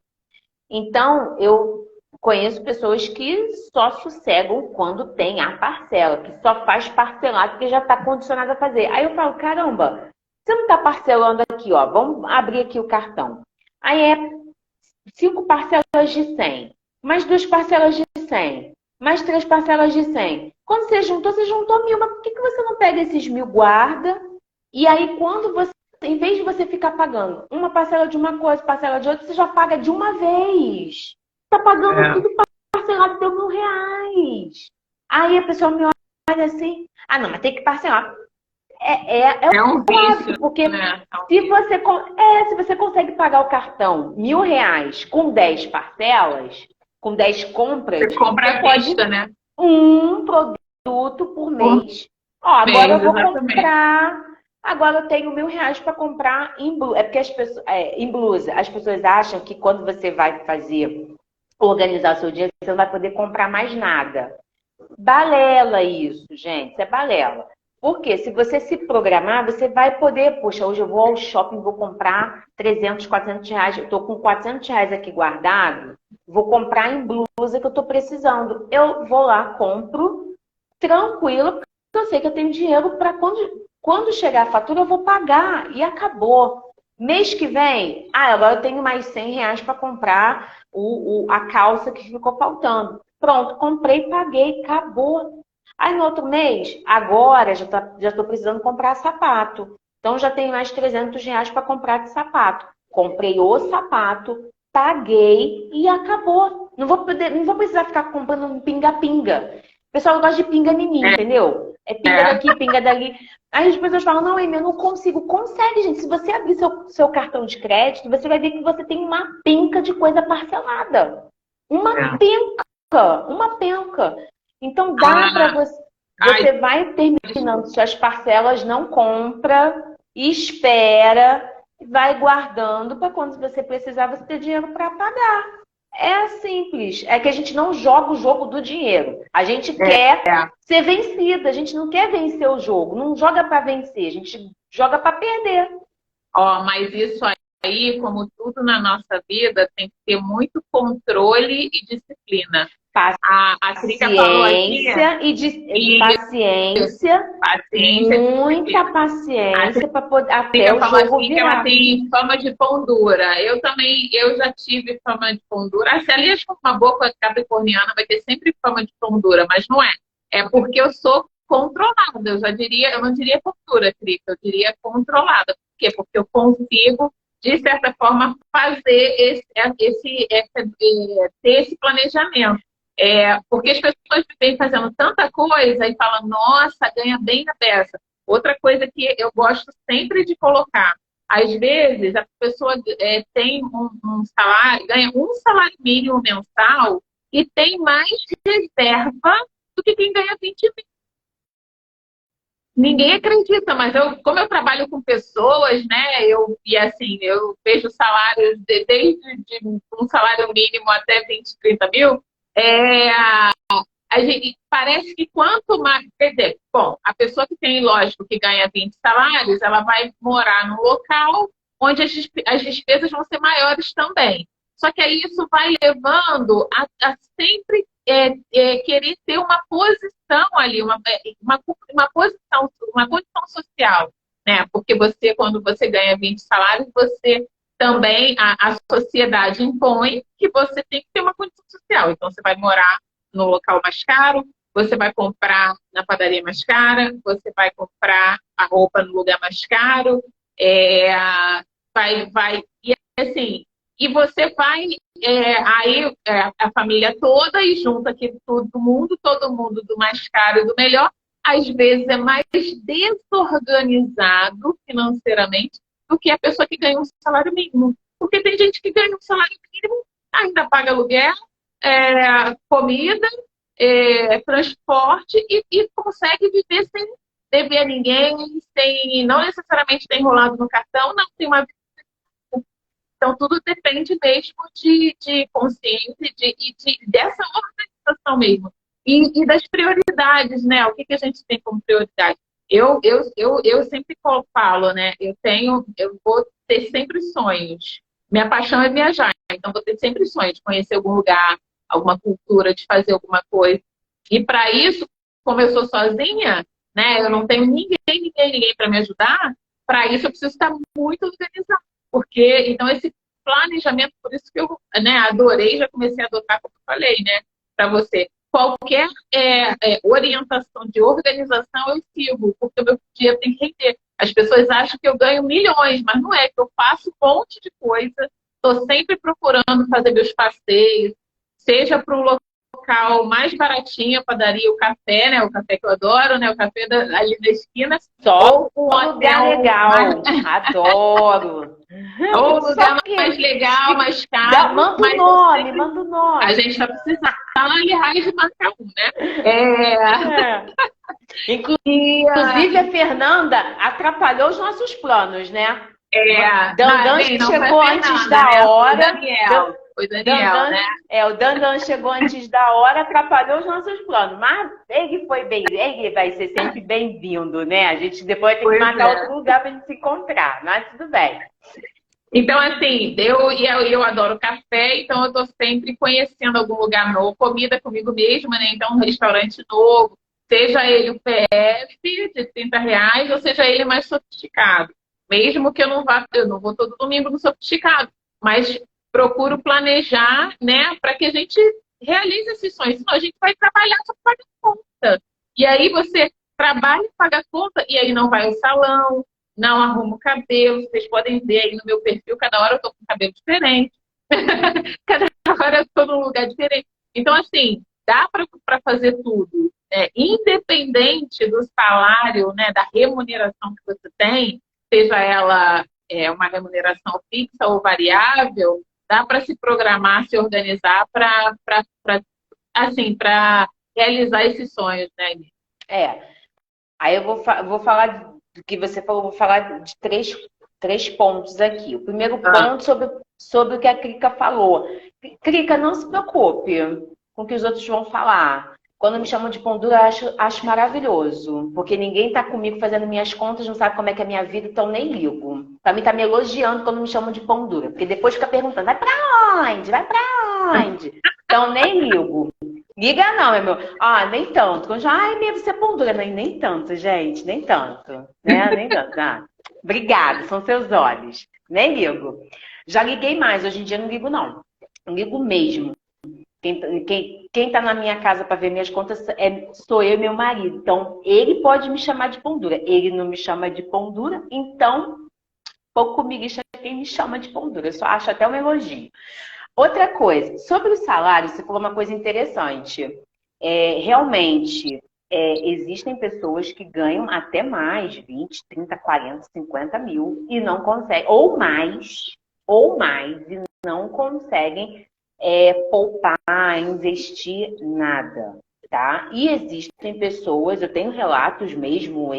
Então, eu conheço pessoas que só sossegam quando tem a parcela, que só faz parcelado porque já está condicionado a fazer. Aí eu falo, caramba, você não está parcelando aqui, ó, vamos abrir aqui o cartão. Aí é 5 parcelas de 100, mais 2 parcelas de 100, mais 3 parcelas de 100. Quando você juntou 1.000, mas por que você não pega esses 1.000, guarda? E aí, quando você, em vez de você ficar pagando uma parcela de uma coisa, parcela de outra, você já paga de uma vez. Está pagando tudo parcelado, deu R$ 1.000. Aí a pessoa me olha assim, não, mas tem que parcelar. É um vício, porque né? se você consegue pagar o cartão R$ 1.000 com 10 parcelas, com 10 compras, Você compra à vista, né? um produto por mês. Agora eu vou comprar. Agora eu tenho R$ 1.000 para comprar em blusa. É porque em blusa, as pessoas acham que quando você vai organizar o seu dinheiro, você não vai poder comprar mais nada. Balela isso, gente. Isso é balela. Porque se você se programar, você vai poder, poxa, hoje eu vou ao shopping, vou comprar 300, R$ 400, eu estou com R$ 400 aqui guardado, vou comprar em blusa que eu estou precisando. Eu vou lá, compro, tranquilo, porque eu sei que eu tenho dinheiro para quando chegar a fatura eu vou pagar e acabou. Mês que vem, agora eu tenho mais R$ 100 para comprar a calça que ficou faltando. Pronto, comprei, paguei, acabou. Aí no outro mês, agora já estou precisando comprar sapato. Então já tenho mais R$ 300 para comprar de sapato. Comprei o sapato, paguei e acabou. Não vou precisar ficar comprando um pinga-pinga. O pessoal gosta de pinga em mim, entendeu? É pinga daqui, pinga dali. Aí as pessoas falam, não, Amy, eu não consigo. Consegue, gente. Se você abrir seu cartão de crédito, você vai ver que você tem uma penca de coisa parcelada. Uma penca. Então dá para você. Você vai terminando suas parcelas, não compra, espera, vai guardando para quando você precisar, você ter dinheiro para pagar. É simples. É que a gente não joga o jogo do dinheiro. A gente quer ser vencida. A gente não quer vencer o jogo. Não joga para vencer. A gente joga para perder. Mas isso aí, como tudo na nossa vida, tem que ter muito controle e disciplina. A Trica falou aqui. Paciência, muita paciência para poder até o jogo virar. Que ela tem fama de pão dura. Eu já tive fama de pão dura. Aliás, com uma boca capricorniana vai ter sempre fama de pão dura, mas não é. É porque eu sou controlada. Eu não diria pão dura, Trica, eu diria controlada. Por quê? Porque eu consigo, de certa forma, fazer ter esse planejamento. Porque as pessoas vêm fazendo tanta coisa e falam, nossa, ganha bem na peça. Outra coisa que eu gosto sempre de colocar, às vezes a pessoa tem um salário, ganha um salário mínimo mensal e tem mais reserva do que quem ganha 20 mil. Ninguém acredita, mas como eu trabalho com pessoas, né? Eu vejo salários desde um salário mínimo até 20, 30 mil. parece que quanto mais. Quer dizer, bom, a pessoa que tem, lógico, que ganha 20 salários, ela vai morar num local onde as despesas vão ser maiores também. Só que aí isso vai levando a sempre querer ter uma posição ali, uma posição, uma condição social, né? Porque você, quando você ganha 20 salários, você também, a sociedade impõe que você tem que ter uma condição social. Então, você vai morar no local mais caro, você vai comprar na padaria mais cara, você vai comprar a roupa no lugar mais caro, e assim, e você vai, a família toda e junta aqui todo mundo do mais caro e do melhor, às vezes é mais desorganizado financeiramente do que a pessoa que ganha um salário mínimo. Porque tem gente que ganha um salário mínimo, ainda paga aluguel, comida, transporte e consegue viver sem dever a ninguém, não necessariamente ter enrolado no cartão, não tem uma. Então, tudo depende mesmo de consciência dessa organização mesmo. E das prioridades, né? O que a gente tem como prioridade? Eu sempre falo, né? Eu vou ter sempre sonhos. Minha paixão é viajar, então vou ter sempre sonhos de conhecer algum lugar, alguma cultura, de fazer alguma coisa. E para isso, como eu sou sozinha, né? Eu não tenho ninguém para me ajudar. Para isso, eu preciso estar muito organizada. Porque, então, esse planejamento, por isso que eu, né, adorei, já comecei a adotar, como eu falei, né, para você. Qualquer orientação de organização eu sigo, porque o meu dia tem que render. As pessoas acham que eu ganho milhões, mas não é, que eu faço um monte de coisa, estou sempre procurando fazer meus passeios, seja para um local mais baratinho, a padaria, o café, né, o café que eu adoro, né, o café ali na esquina, Só um lugar legal, adoro. Ou o lugar mais legal, mais caro. Manda o nome. A gente está precisando, aliás, de marcar um, né? Inclusive, a Fernanda atrapalhou os nossos planos, né? Dandan chegou antes da hora. Foi Daniel, né? O Dandan chegou antes da hora, atrapalhou os nossos planos. Mas ele vai ser sempre bem-vindo, né? A gente depois tem que marcar outro lugar para a gente se encontrar, mas tudo bem. Então, assim, eu adoro café, então eu estou sempre conhecendo algum lugar novo, comida comigo mesma, né? Então, um restaurante novo, seja ele o PF de R$ 30, ou seja ele mais sofisticado. Mesmo que eu não vou todo domingo no sofisticado, mas procuro planejar, né, para que a gente realize esses sonhos. Senão a gente vai trabalhar só para pagar conta. E aí você trabalha e paga conta, e aí não vai ao salão, não arrumo o cabelo. Vocês podem ver aí no meu perfil, cada hora eu tô com cabelo diferente. Cada hora eu tô num lugar diferente. Então, assim, dá para fazer tudo. Independente do salário, né, da remuneração que você tem, seja ela uma remuneração fixa ou variável, dá para se programar, se organizar para realizar esses sonhos, né? Aí eu vou falar do que você falou, vou falar de três pontos aqui. O primeiro ponto sobre o que a Crica falou. Crica, não se preocupe com o que os outros vão falar. Quando me chamam de pão duro, eu acho maravilhoso. Porque ninguém tá comigo fazendo minhas contas, não sabe como é que é a minha vida, então nem ligo. Pra mim tá me elogiando quando me chamam de pão dura. Porque depois fica perguntando, vai pra onde? Vai pra onde? Então nem ligo. Liga não, meu. Nem tanto. Quando você é pão dura. Nem tanto, gente. Nem tanto. Né? Nem tanto. Obrigada, são seus olhos. Nem ligo. Já liguei mais, hoje em dia não ligo não. Não ligo mesmo. Quem tá na minha casa para ver minhas contas sou eu e meu marido. Então, ele pode me chamar de pão dura. Ele não me chama de pão dura, então, pouco comigo quem me chama de pão dura. Eu só acho até um elogio. Outra coisa, sobre o salário, você falou uma coisa interessante. Realmente, existem pessoas que ganham até mais, 20, 30, 40, 50 mil, e não conseguem, ou mais, e não conseguem poupar, investir nada, tá? E existem pessoas, eu tenho relatos mesmo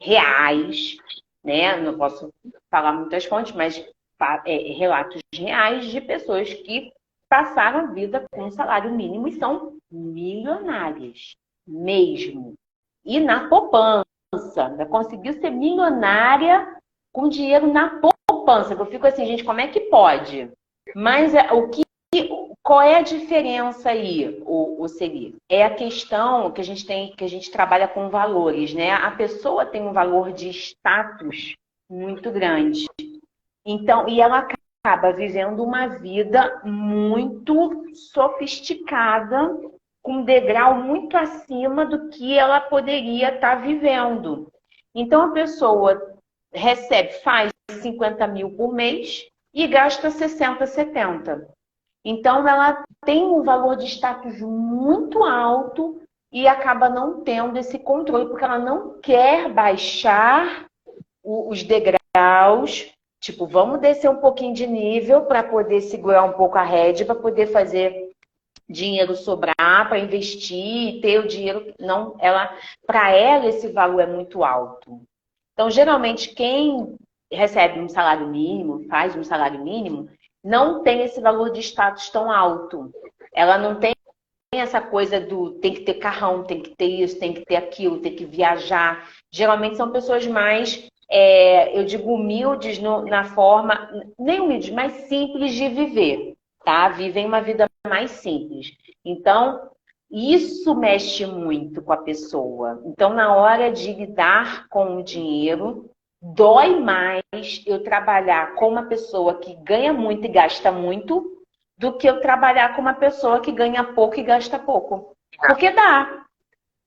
reais, né? Não posso falar muitas fontes, mas relatos reais de pessoas que passaram a vida com um salário mínimo e são milionárias, mesmo. E na poupança, conseguiu ser milionária com dinheiro na poupança. Eu fico assim, gente, como é que pode? Mas qual é a diferença aí, o Celi? É a questão que a gente tem, que a gente trabalha com valores, né? A pessoa tem um valor de status muito grande. Então, e ela acaba vivendo uma vida muito sofisticada, com um degrau muito acima do que ela poderia estar vivendo. Então, a pessoa faz 50 mil por mês e gasta 60, 70. Então, ela tem um valor de status muito alto e acaba não tendo esse controle, porque ela não quer baixar os degraus. Tipo, vamos descer um pouquinho de nível para poder segurar um pouco a rédea, para poder fazer dinheiro sobrar, para investir, ter o dinheiro. Não, para ela, esse valor é muito alto. Então, geralmente, quem recebe um salário mínimo, faz um salário mínimo, não tem esse valor de status tão alto. Ela não tem essa coisa do tem que ter carrão, tem que ter isso, tem que ter aquilo, tem que viajar. Geralmente são pessoas mais, eu digo, humildes na forma, nem humildes, mas simples de viver, tá? Vivem uma vida mais simples. Então, isso mexe muito com a pessoa. Então, na hora de lidar com o dinheiro, dói mais eu trabalhar com uma pessoa que ganha muito e gasta muito do que eu trabalhar com uma pessoa que ganha pouco e gasta pouco. Porque dá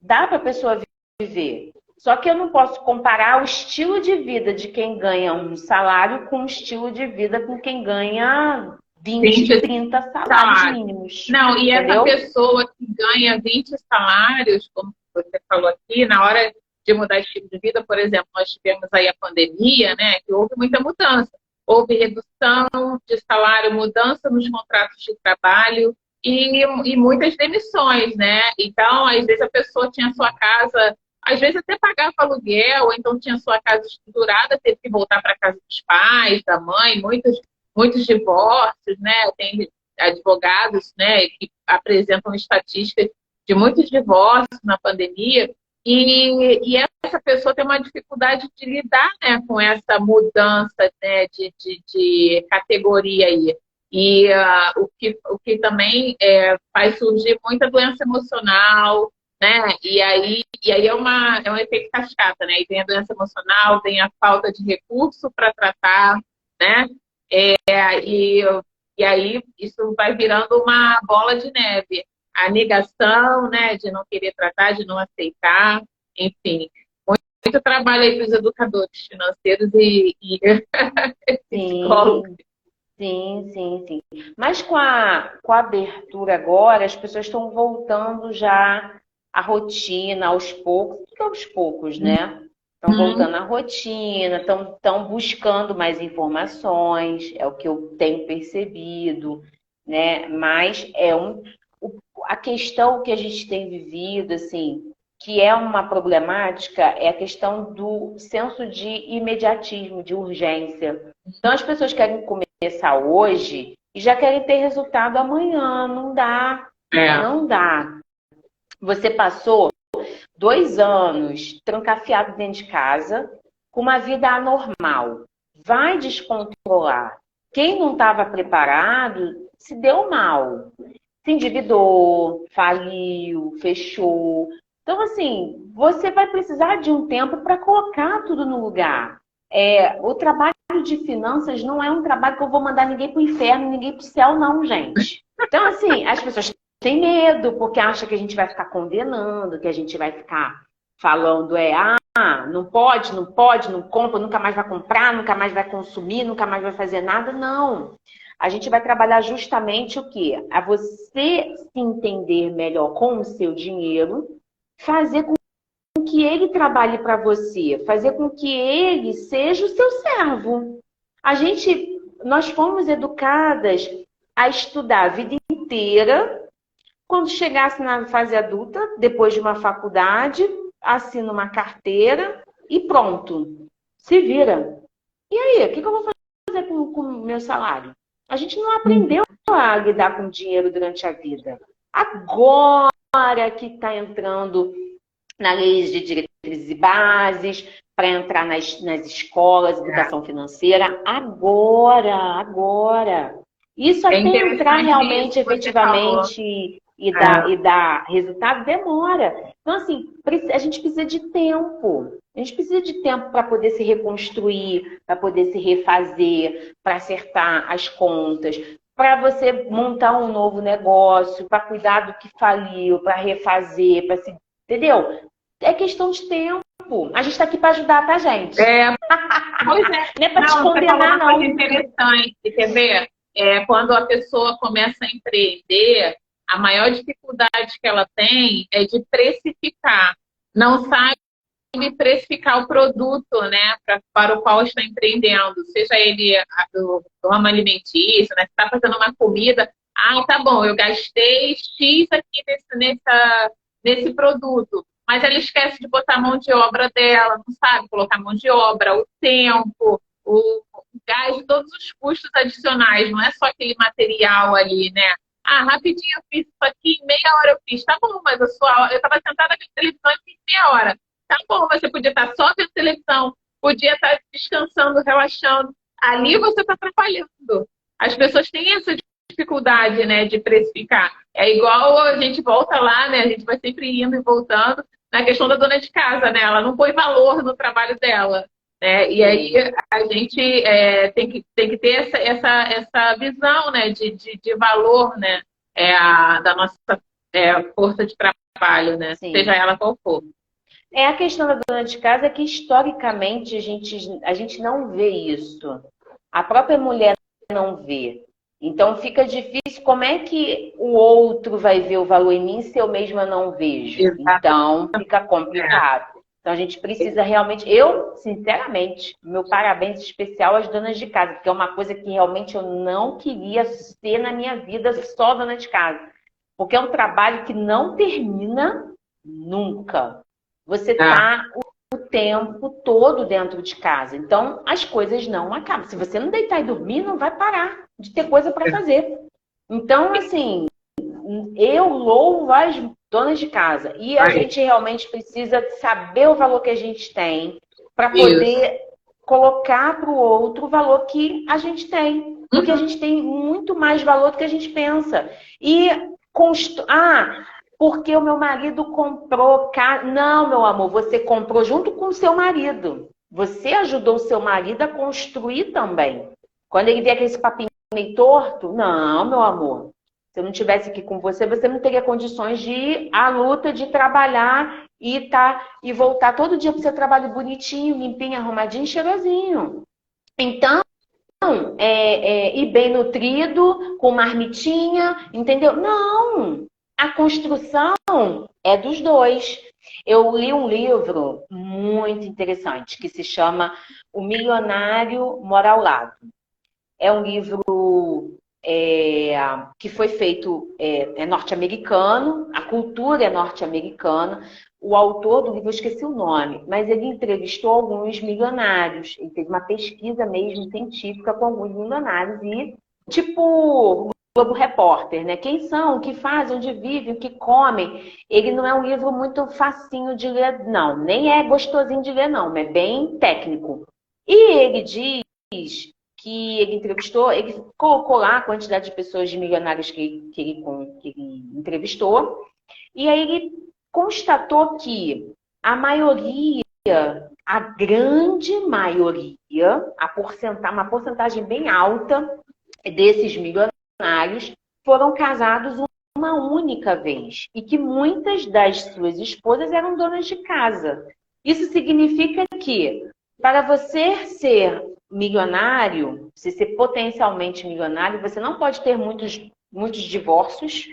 para a pessoa viver. Só que eu não posso comparar o estilo de vida de quem ganha um salário com o estilo de vida com quem ganha 20, 30 salários mínimos. Não, e entendeu? Essa pessoa que ganha 20 salários, como você falou aqui, na hora de mudar estilo de vida, por exemplo, nós tivemos aí a pandemia, né, que houve muita mudança. Houve redução de salário, mudança nos contratos de trabalho e muitas demissões, né? Então, às vezes a pessoa tinha sua casa, às vezes até pagava aluguel, ou então tinha sua casa estruturada, teve que voltar para a casa dos pais, da mãe, muitos divórcios, né? Tem advogados, né, que apresentam estatísticas de muitos divórcios na pandemia. E essa pessoa tem uma dificuldade de lidar, né, com essa mudança, né, de categoria aí. E o que também faz surgir muita doença emocional, né? E aí é um efeito cascata, né? E tem a doença emocional, tem a falta de recurso para tratar, né? E aí isso vai virando uma bola de neve. A negação, né, de não querer tratar, de não aceitar, enfim. Muito trabalho aí para os educadores financeiros e psicólogos. Sim. Mas com a abertura agora, as pessoas estão voltando já à rotina, aos poucos, né? Estão voltando à rotina, estão buscando mais informações, é o que eu tenho percebido, né? Mas a questão que a gente tem vivido, assim, que é uma problemática, é a questão do senso de imediatismo, de urgência. Então, as pessoas querem começar hoje e já querem ter resultado amanhã. Não dá. Não dá. Você passou 2 anos trancafiado dentro de casa, com uma vida anormal. Vai descontrolar. Quem não estava preparado se deu mal. Se endividou, faliu, fechou. Então, assim, você vai precisar de um tempo para colocar tudo no lugar. O trabalho de finanças não é um trabalho que eu vou mandar ninguém para o inferno, ninguém para o céu, não, gente. Então, assim, as pessoas têm medo, porque acham que a gente vai ficar condenando, que a gente vai ficar falando, não pode, não compra, nunca mais vai comprar, nunca mais vai consumir, nunca mais vai fazer nada. Não. A gente vai trabalhar justamente o quê? A você se entender melhor com o seu dinheiro, fazer com que ele trabalhe para você, fazer com que ele seja o seu servo. Nós fomos educadas a estudar a vida inteira. Quando chegasse na fase adulta, depois de uma faculdade, assina uma carteira e pronto. Se vira. E aí, o que eu vou fazer com o meu salário? A gente não aprendeu a lidar com dinheiro durante a vida. Agora que está entrando na lei de diretrizes e bases, para entrar nas escolas, educação financeira, agora. Isso até entrar realmente, efetivamente, e dar resultado, demora. Então, assim, a gente precisa de tempo. A gente precisa de tempo para poder se reconstruir, para poder se refazer, para acertar as contas, para você montar um novo negócio, para cuidar do que faliu, para refazer, para se... Entendeu? É questão de tempo. A gente está aqui para ajudar, tá, gente? Pois é. Não é para te condenar, não. Coisa interessante, quer ver? Quando a pessoa começa a empreender, a maior dificuldade que ela tem é de precificar. Não sabe precificar o produto, né, para o qual está empreendendo, seja ele do ramo alimentício, né, você está fazendo uma comida, tá bom, eu gastei X aqui nesse produto, mas ela esquece de botar a mão de obra dela, não sabe colocar a mão de obra, o tempo, o gás, todos os custos adicionais, não é só aquele material ali, né? Rapidinho eu fiz isso aqui, meia hora eu fiz, tá bom, mas eu estava sentada na televisão e fiz meia hora. Tá bom, você podia estar só vendo televisão, podia estar descansando, relaxando. Ali você está atrapalhando. As pessoas têm essa dificuldade, né, de precificar. É igual a gente volta lá, né, a gente vai sempre indo e voltando na questão da dona de casa, né? Ela não põe valor no trabalho dela, né? E aí a gente tem que ter essa visão, né, de valor, né, da nossa força de trabalho, né? Sim. Seja ela qual for. A questão da dona de casa é que, historicamente, a gente não vê isso. A própria mulher não vê. Então, fica difícil. Como é que o outro vai ver o valor em mim se eu mesma não vejo? Então, fica complicado. Então, a gente precisa realmente... Eu, sinceramente, meu parabéns especial às donas de casa, porque é uma coisa que realmente eu não queria ser na minha vida, só dona de casa. Porque é um trabalho que não termina nunca. Você está o tempo todo dentro de casa. Então, as coisas não acabam. Se você não deitar e dormir, não vai parar de ter coisa para fazer. Então, assim, eu louvo as donas de casa. E a gente realmente precisa saber o valor que a gente tem para poder colocar para o outro o valor que a gente tem. Porque a gente tem muito mais valor do que a gente pensa. E porque o meu marido comprou... Não, meu amor, você comprou junto com o seu marido. Você ajudou o seu marido a construir também. Quando ele vê aquele papinho meio torto, não, meu amor. Se eu não estivesse aqui com você, você não teria condições de ir à luta, de trabalhar e voltar todo dia para o seu trabalho bonitinho, limpinho, arrumadinho, cheirosinho. Então, ir bem nutrido, com marmitinha, entendeu? Não! A construção é dos dois. Eu li um livro muito interessante que se chama O Milionário Mora ao Lado. É um livro que foi feito, norte-americano, a cultura é norte-americana. O autor do livro, eu esqueci o nome, mas ele entrevistou alguns milionários. Ele fez uma pesquisa mesmo científica com alguns milionários e, tipo... Globo Repórter, né? Quem são, o que fazem, onde vivem, o que comem. Ele não é um livro muito facinho de ler, não. Nem é gostosinho de ler, não. É bem técnico. E ele diz que ele entrevistou, ele colocou lá a quantidade de pessoas, de milionários que ele entrevistou. E aí ele constatou que a maioria, a grande maioria, uma porcentagem bem alta desses milionários foram casados uma única vez e que muitas das suas esposas eram donas de casa. Isso significa que, para você ser milionário, se ser potencialmente milionário, você não pode ter muitos divórcios.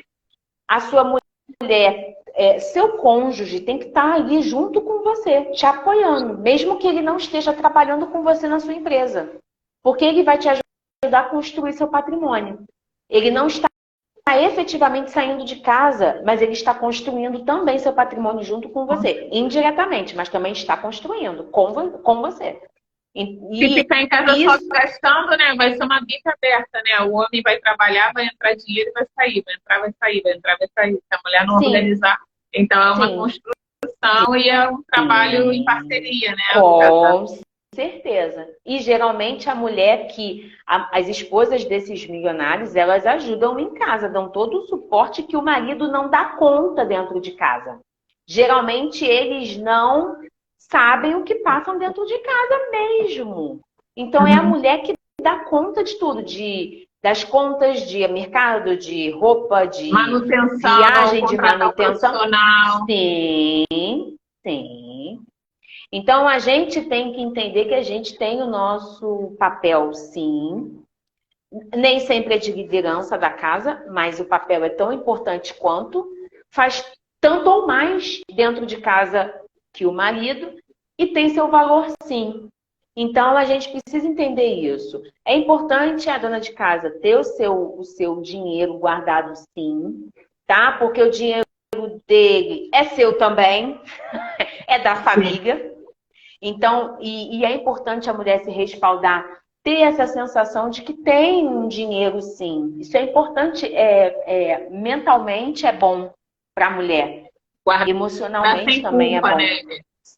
A sua mulher, seu cônjuge tem que estar ali junto com você, te apoiando, mesmo que ele não esteja trabalhando com você na sua empresa, porque ele vai te ajudar a construir seu patrimônio. Ele não está efetivamente saindo de casa, mas ele está construindo também seu patrimônio junto com você. Indiretamente, mas também está construindo com você. Se ficar em casa só gastando, né, vai ser uma bica aberta, né? O homem vai trabalhar, vai entrar dinheiro e vai sair, vai entrar, vai sair, vai entrar, vai sair. Se a mulher não organizar, então é uma construção e é um trabalho em parceria, né? Com certeza. E geralmente a mulher as esposas desses milionários, elas ajudam em casa, dão todo o suporte que o marido não dá conta dentro de casa. Geralmente eles não sabem o que passam dentro de casa mesmo. Então é a mulher que dá conta de tudo, das contas de mercado, de roupa, de manutenção, viagem, de manutenção. Sim. Então a gente tem que entender que a gente tem o nosso papel, sim. Nem sempre é de liderança da casa, mas o papel é tão importante quanto. Faz tanto ou mais dentro de casa que o marido e tem seu valor, sim. Então, a gente precisa entender isso. É importante a dona de casa ter o seu dinheiro guardado, sim, tá? Porque o dinheiro dele é seu também, é da família. Então, e é importante a mulher se respaldar, ter essa sensação de que tem um dinheiro, sim. Isso é importante, mentalmente é bom para a mulher. Emocionalmente também culpa, é bom. Né?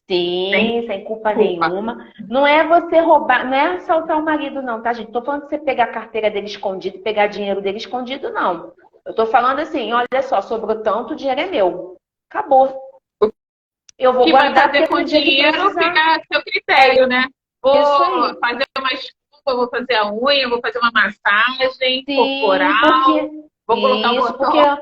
Sim, sem culpa nenhuma. Não é você roubar, não é assaltar o marido, não, tá, gente? Tô falando de você pegar a carteira dele escondido, pegar dinheiro dele escondido, não. Eu tô falando assim, olha só, sobrou tanto, o dinheiro é meu. Acabou. Eu vou guardar fazer com o dinheiro fica a seu critério, né? Vou fazer uma escova, vou fazer a unha, vou fazer uma massagem corporal, vou colocar o botão.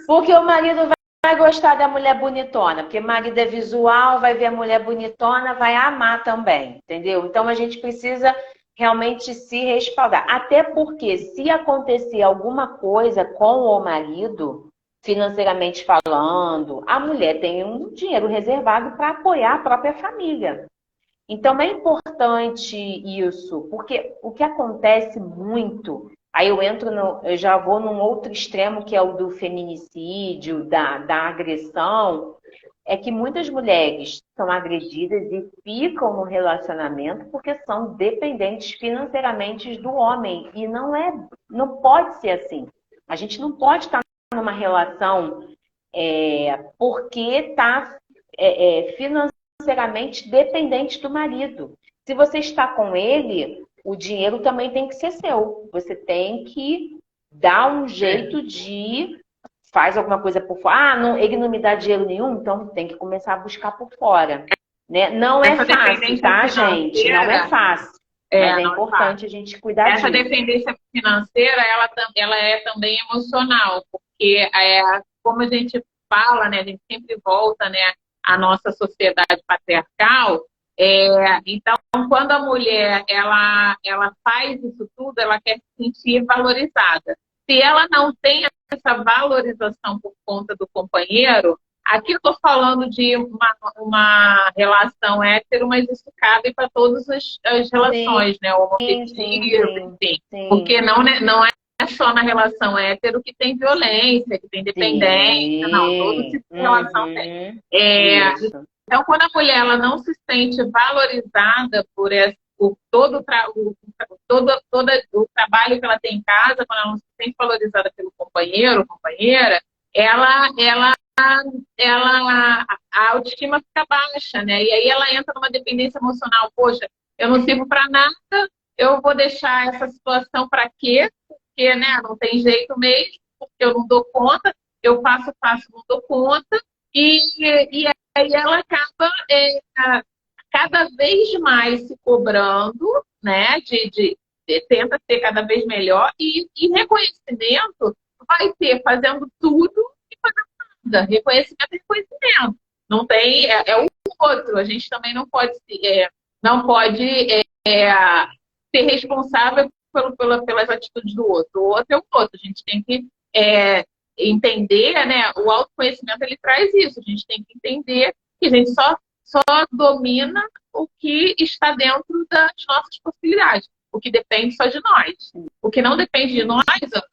Porque o marido vai gostar da mulher bonitona, porque marido é visual, vai ver a mulher bonitona, vai amar também, entendeu? Então a gente precisa realmente se respaldar. Até porque se acontecer alguma coisa com o marido, financeiramente falando, a mulher tem um dinheiro reservado para apoiar a própria família. Então é importante isso, porque o que acontece muito, aí eu já vou num outro extremo que é o do feminicídio, da agressão, é que muitas mulheres são agredidas e ficam no relacionamento porque são dependentes financeiramente do homem. E não pode ser assim. A gente não pode estar numa relação porque está financeiramente dependente do marido. Se você está com ele, o dinheiro também tem que ser seu. Você tem que dar um jeito de faz alguma coisa por fora. Ele não me dá dinheiro nenhum, então tem que começar a buscar por fora. Né? Não é fácil, tá, gente? Não é fácil. Mas é importante a gente cuidar disso. Essa dependência financeira, ela é também emocional, porque como a gente fala, né, a gente sempre volta, né, à nossa sociedade patriarcal. Então, quando a mulher ela faz isso tudo, ela quer se sentir valorizada. Se ela não tem essa valorização por conta do companheiro, aqui eu estou falando de uma relação hétero, mas isso cabe para todas as relações, sim, né? Homoafetivo, enfim. Porque não é só na relação hétero que tem violência, que tem dependência, sim, não, todo tipo de relação tem. Então, quando a mulher ela não se sente valorizada por todo o trabalho que ela tem em casa, quando ela não se sente valorizada pelo companheiro ou companheira, a autoestima fica baixa, né? E aí ela entra numa dependência emocional. Poxa, eu não sirvo para nada, eu vou deixar essa situação para quê? Porque, né, não tem jeito mesmo, porque eu não dou conta, eu faço, não dou conta, e aí ela acaba cada vez mais se cobrando, né, tenta ser cada vez melhor, e reconhecimento vai ter fazendo tudo e fazendo nada. Reconhecimento é reconhecimento. Não tem, o outro. A gente também não pode ser responsável pelas atitudes do outro. O outro é o outro. A gente tem que entender, né? O autoconhecimento ele traz isso. A gente tem que entender que a gente só domina o que está dentro das nossas possibilidades. O que depende só de nós. O que não depende de nós,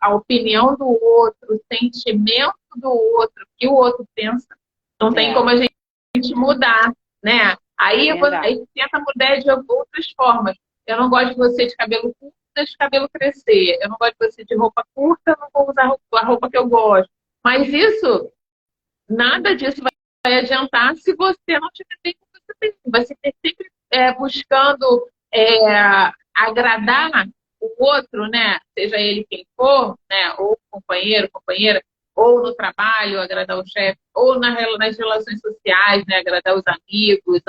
a opinião do outro, o sentimento do outro, o que o outro pensa, não tem como a gente mudar, né? Aí tenta mudar de outras formas. Eu não gosto de você de cabelo curto, deixa o cabelo crescer. Eu não gosto de você de roupa curta, eu não vou usar a roupa que eu gosto. Mas nada disso vai adiantar se você não tiver bem com você mesmo. Você ter sempre buscando agradar o outro, né? Seja ele quem for, né? Ou companheiro, companheira, ou no trabalho, agradar o chefe, ou nas relações sociais, né? Agradar os amigos,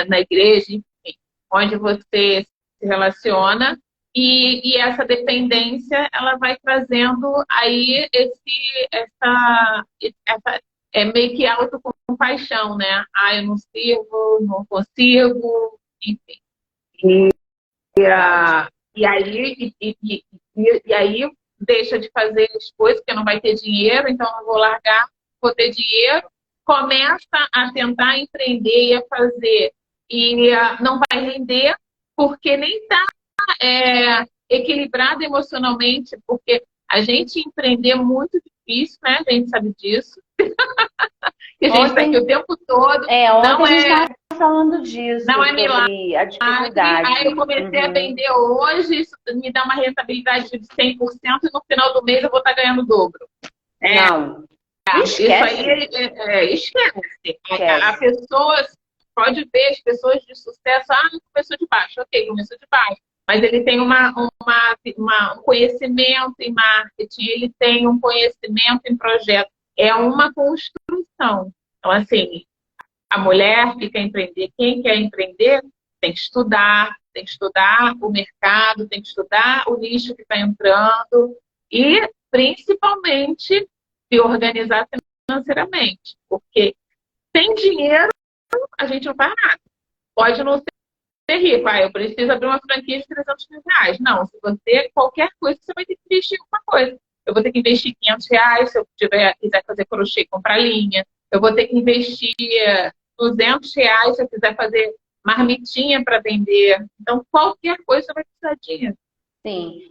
na igreja, enfim, onde você se relaciona. E essa dependência, ela vai trazendo aí essa meio que autocompaixão, né? Ah, eu não sirvo, não consigo, enfim. E aí deixa de fazer as coisas, porque não vai ter dinheiro, então não vou largar, vou ter dinheiro. Começa a tentar empreender e a fazer, e não vai render, porque nem está equilibrado emocionalmente, porque a gente empreender é muito difícil, né? A gente sabe disso. E a gente está aqui o tempo todo. Ontem a gente estava falando disso. Não é milagre. A dificuldade. Aí eu comecei a vender hoje, isso me dá uma rentabilidade de 100%, e no final do mês eu vou estar ganhando o dobro. Não. Esquece. Isso aí esquece. A pessoa, pode ver, as pessoas de sucesso, começou de baixo. Ok, começou de baixo. Mas ele tem um conhecimento em marketing, ele tem um conhecimento em projeto. É uma construção. Então, assim, a mulher que quer empreender, quem quer empreender, tem que estudar o mercado, tem que estudar o nicho que está entrando e, principalmente, se organizar financeiramente. Porque sem dinheiro, a gente não faz nada. Pode não ser rico. Eu preciso abrir uma franquia de 300 mil reais. Não, se você, qualquer coisa, você vai ter que investir em alguma coisa. Eu vou ter que investir 500 reais se eu quiser fazer crochê e comprar linha. Eu vou ter que investir 200 reais se eu quiser fazer marmitinha para vender. Então, qualquer coisa vai precisar de dinheiro. Sim.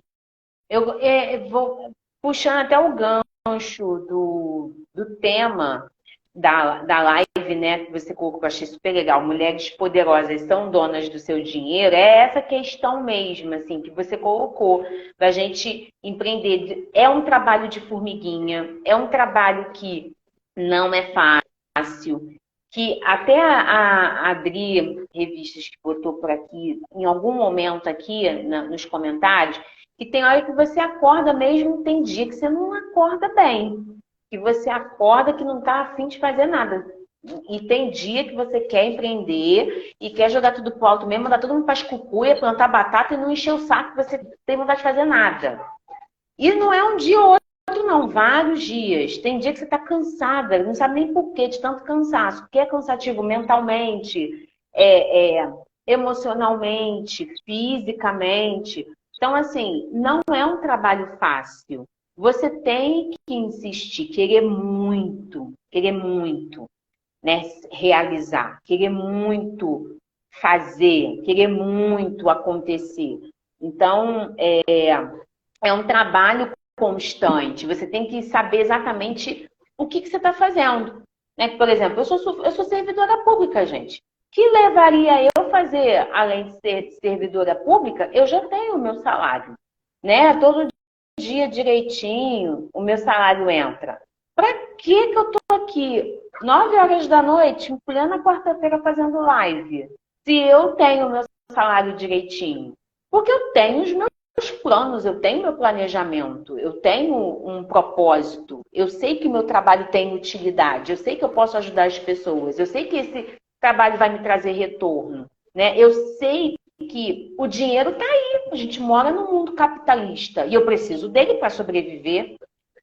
Eu vou puxando até o gancho do tema da live, né, que você colocou, que eu achei super legal. Mulheres poderosas são donas do seu dinheiro. É essa questão mesmo, assim, que você colocou, da gente empreender. É um trabalho de formiguinha, é um trabalho que não é fácil, que até a Adri Revistas que botou por aqui, em algum momento aqui nos comentários, que tem hora que você acorda mesmo, tem dia que você não acorda bem, que você acorda que não está afim de fazer nada. E tem dia que você quer empreender e quer jogar tudo pro alto mesmo, mandar todo mundo para as cucuia, plantar batata e não encher o saco, você tem vontade de fazer nada. E não é um dia ou outro, não, vários dias. Tem dia que você está cansada, não sabe nem por quê de tanto cansaço, que é cansativo mentalmente, emocionalmente, fisicamente. Então, assim, não é um trabalho fácil. Você tem que insistir, querer muito, né? Realizar, querer muito fazer, querer muito acontecer. Então, é um trabalho constante. Você tem que saber exatamente o que você está fazendo. Né? Por exemplo, eu sou servidora pública, gente. Que levaria eu fazer, além de ser servidora pública, eu já tenho o meu salário. Né? Todo dia direitinho, o meu salário entra. Para que eu estou aqui 9 horas da noite, em plena quarta-feira, fazendo live? Se eu tenho o meu salário direitinho? Porque eu tenho os meus planos, eu tenho meu planejamento, eu tenho um propósito, eu sei que meu trabalho tem utilidade, eu sei que eu posso ajudar as pessoas, eu sei que esse trabalho vai me trazer retorno, né? Eu sei que o dinheiro está aí, a gente mora num mundo capitalista e eu preciso dele para sobreviver,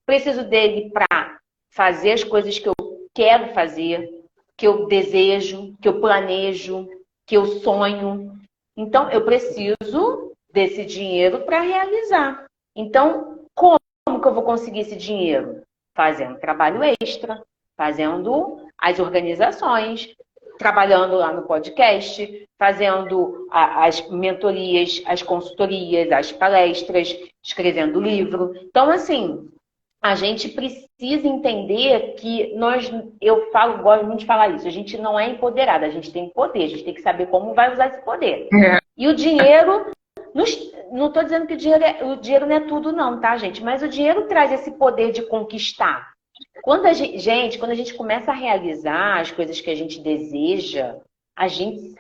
preciso dele para fazer as coisas que eu quero fazer, que eu desejo, que eu planejo, que eu sonho. Então, eu preciso desse dinheiro para realizar. Então, como que eu vou conseguir esse dinheiro? Fazendo trabalho extra, fazendo as organizações, trabalhando lá no podcast, fazendo as mentorias, as consultorias, as palestras, escrevendo livro. Então, assim, a gente precisa entender que gosto muito de falar isso, a gente não é empoderada, a gente tem poder, a gente tem que saber como vai usar esse poder. E o dinheiro, não estou dizendo que o dinheiro não é tudo não, tá, gente? Mas o dinheiro traz esse poder de conquistar. Quando a gente começa a realizar as coisas que a gente deseja, a gente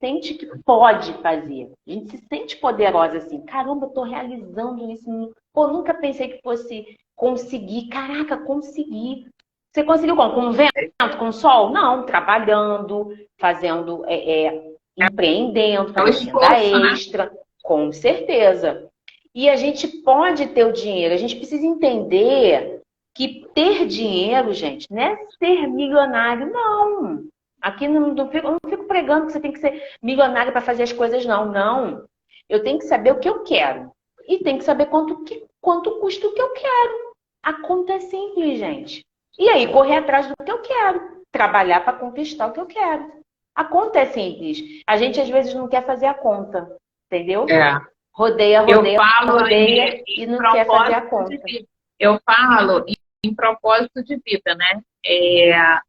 sente que pode fazer. A gente se sente poderosa assim. Caramba, eu tô realizando isso. Pô, nunca pensei que fosse conseguir. Caraca, consegui. Você conseguiu como? Com vento, com sol? Não, trabalhando, fazendo, empreendendo, fazendo renda extra. Com certeza. E a gente pode ter o dinheiro. A gente precisa entender que ter dinheiro, gente, não é ser milionário, não. Aqui eu não fico pregando que você tem que ser milionário para fazer as coisas, não. Não. Eu tenho que saber o que eu quero. E tem que saber quanto custa o que eu quero. A conta é simples, gente. E aí, correr atrás do que eu quero. Trabalhar para conquistar o que eu quero. A conta é simples. A gente, às vezes, não quer fazer a conta. Entendeu? Rodeia e não quer fazer a conta. Eu falo em propósito de vida, né?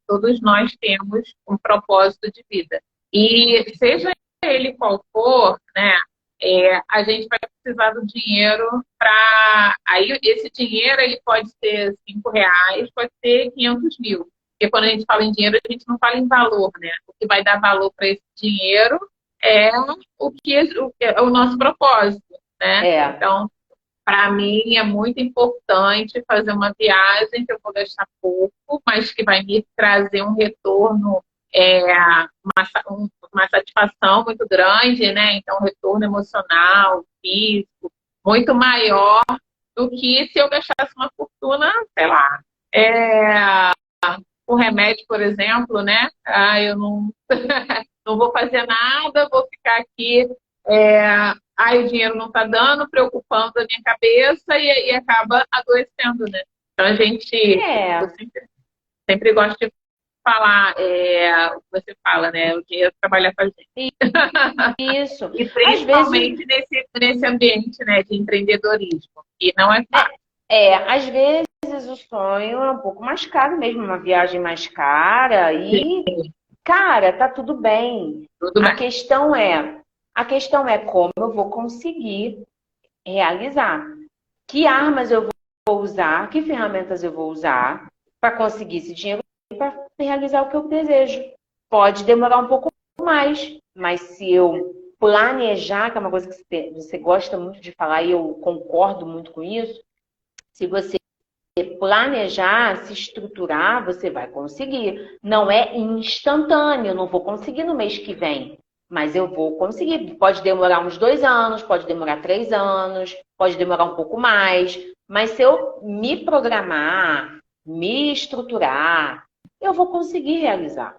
Todos nós temos um propósito de vida. E seja ele qual for, né? A gente vai precisar do dinheiro para... Aí esse dinheiro ele pode ser R$ 5, pode ser 500 mil. Porque quando a gente fala em dinheiro, a gente não fala em valor, né? O que vai dar valor para esse dinheiro é o que é o nosso propósito, né? Então, para mim é muito importante fazer uma viagem que eu vou gastar pouco, mas que vai me trazer um retorno, uma satisfação muito grande, né? Então, um retorno emocional, físico, muito maior do que se eu gastasse uma fortuna, sei lá, o remédio, por exemplo, né? Eu não, não vou fazer nada, vou ficar aqui... o dinheiro não está dando, preocupando a minha cabeça e acaba adoecendo, né? Então a gente, eu sempre gosto de falar, o que você fala, né? O dinheiro trabalha para a gente. Isso. E principalmente nesse ambiente, né, de empreendedorismo, que não é fácil. Às vezes o sonho é um pouco mais caro mesmo, uma viagem mais cara e, cara, tá tudo bem. A questão é como eu vou conseguir realizar. Que armas eu vou usar, que ferramentas eu vou usar para conseguir esse dinheiro para realizar o que eu desejo. Pode demorar um pouco mais, mas se eu planejar, que é uma coisa que você gosta muito de falar e eu concordo muito com isso, se você planejar, se estruturar, você vai conseguir. Não é instantâneo, eu não vou conseguir no mês que vem. Mas eu vou conseguir. Pode demorar uns 2 anos, pode demorar 3 anos, pode demorar um pouco mais. Mas se eu me programar, me estruturar, eu vou conseguir realizar.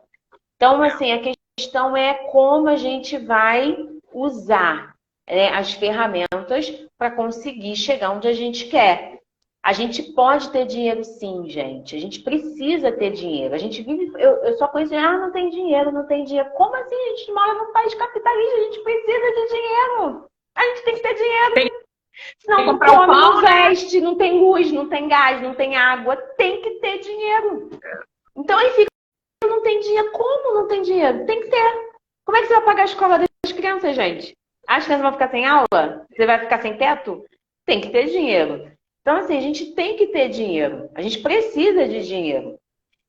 Então, assim, a questão é como a gente vai usar, né, as ferramentas para conseguir chegar onde a gente quer. A gente pode ter dinheiro sim, gente. A gente precisa ter dinheiro. A gente vive... Eu só conheço... não tem dinheiro, não tem dinheiro. Como assim? A gente mora num país capitalista, a gente precisa de dinheiro. A gente tem que ter dinheiro. Senão não come, não veste, não tem luz, não tem gás, não tem água. Tem que ter dinheiro. Então aí fica... Não tem dinheiro. Como não tem dinheiro? Tem que ter. Como é que você vai pagar a escola das crianças, gente? As crianças vão ficar sem aula? Você vai ficar sem teto? Tem que ter dinheiro. Então, assim, a gente tem que ter dinheiro. A gente precisa de dinheiro,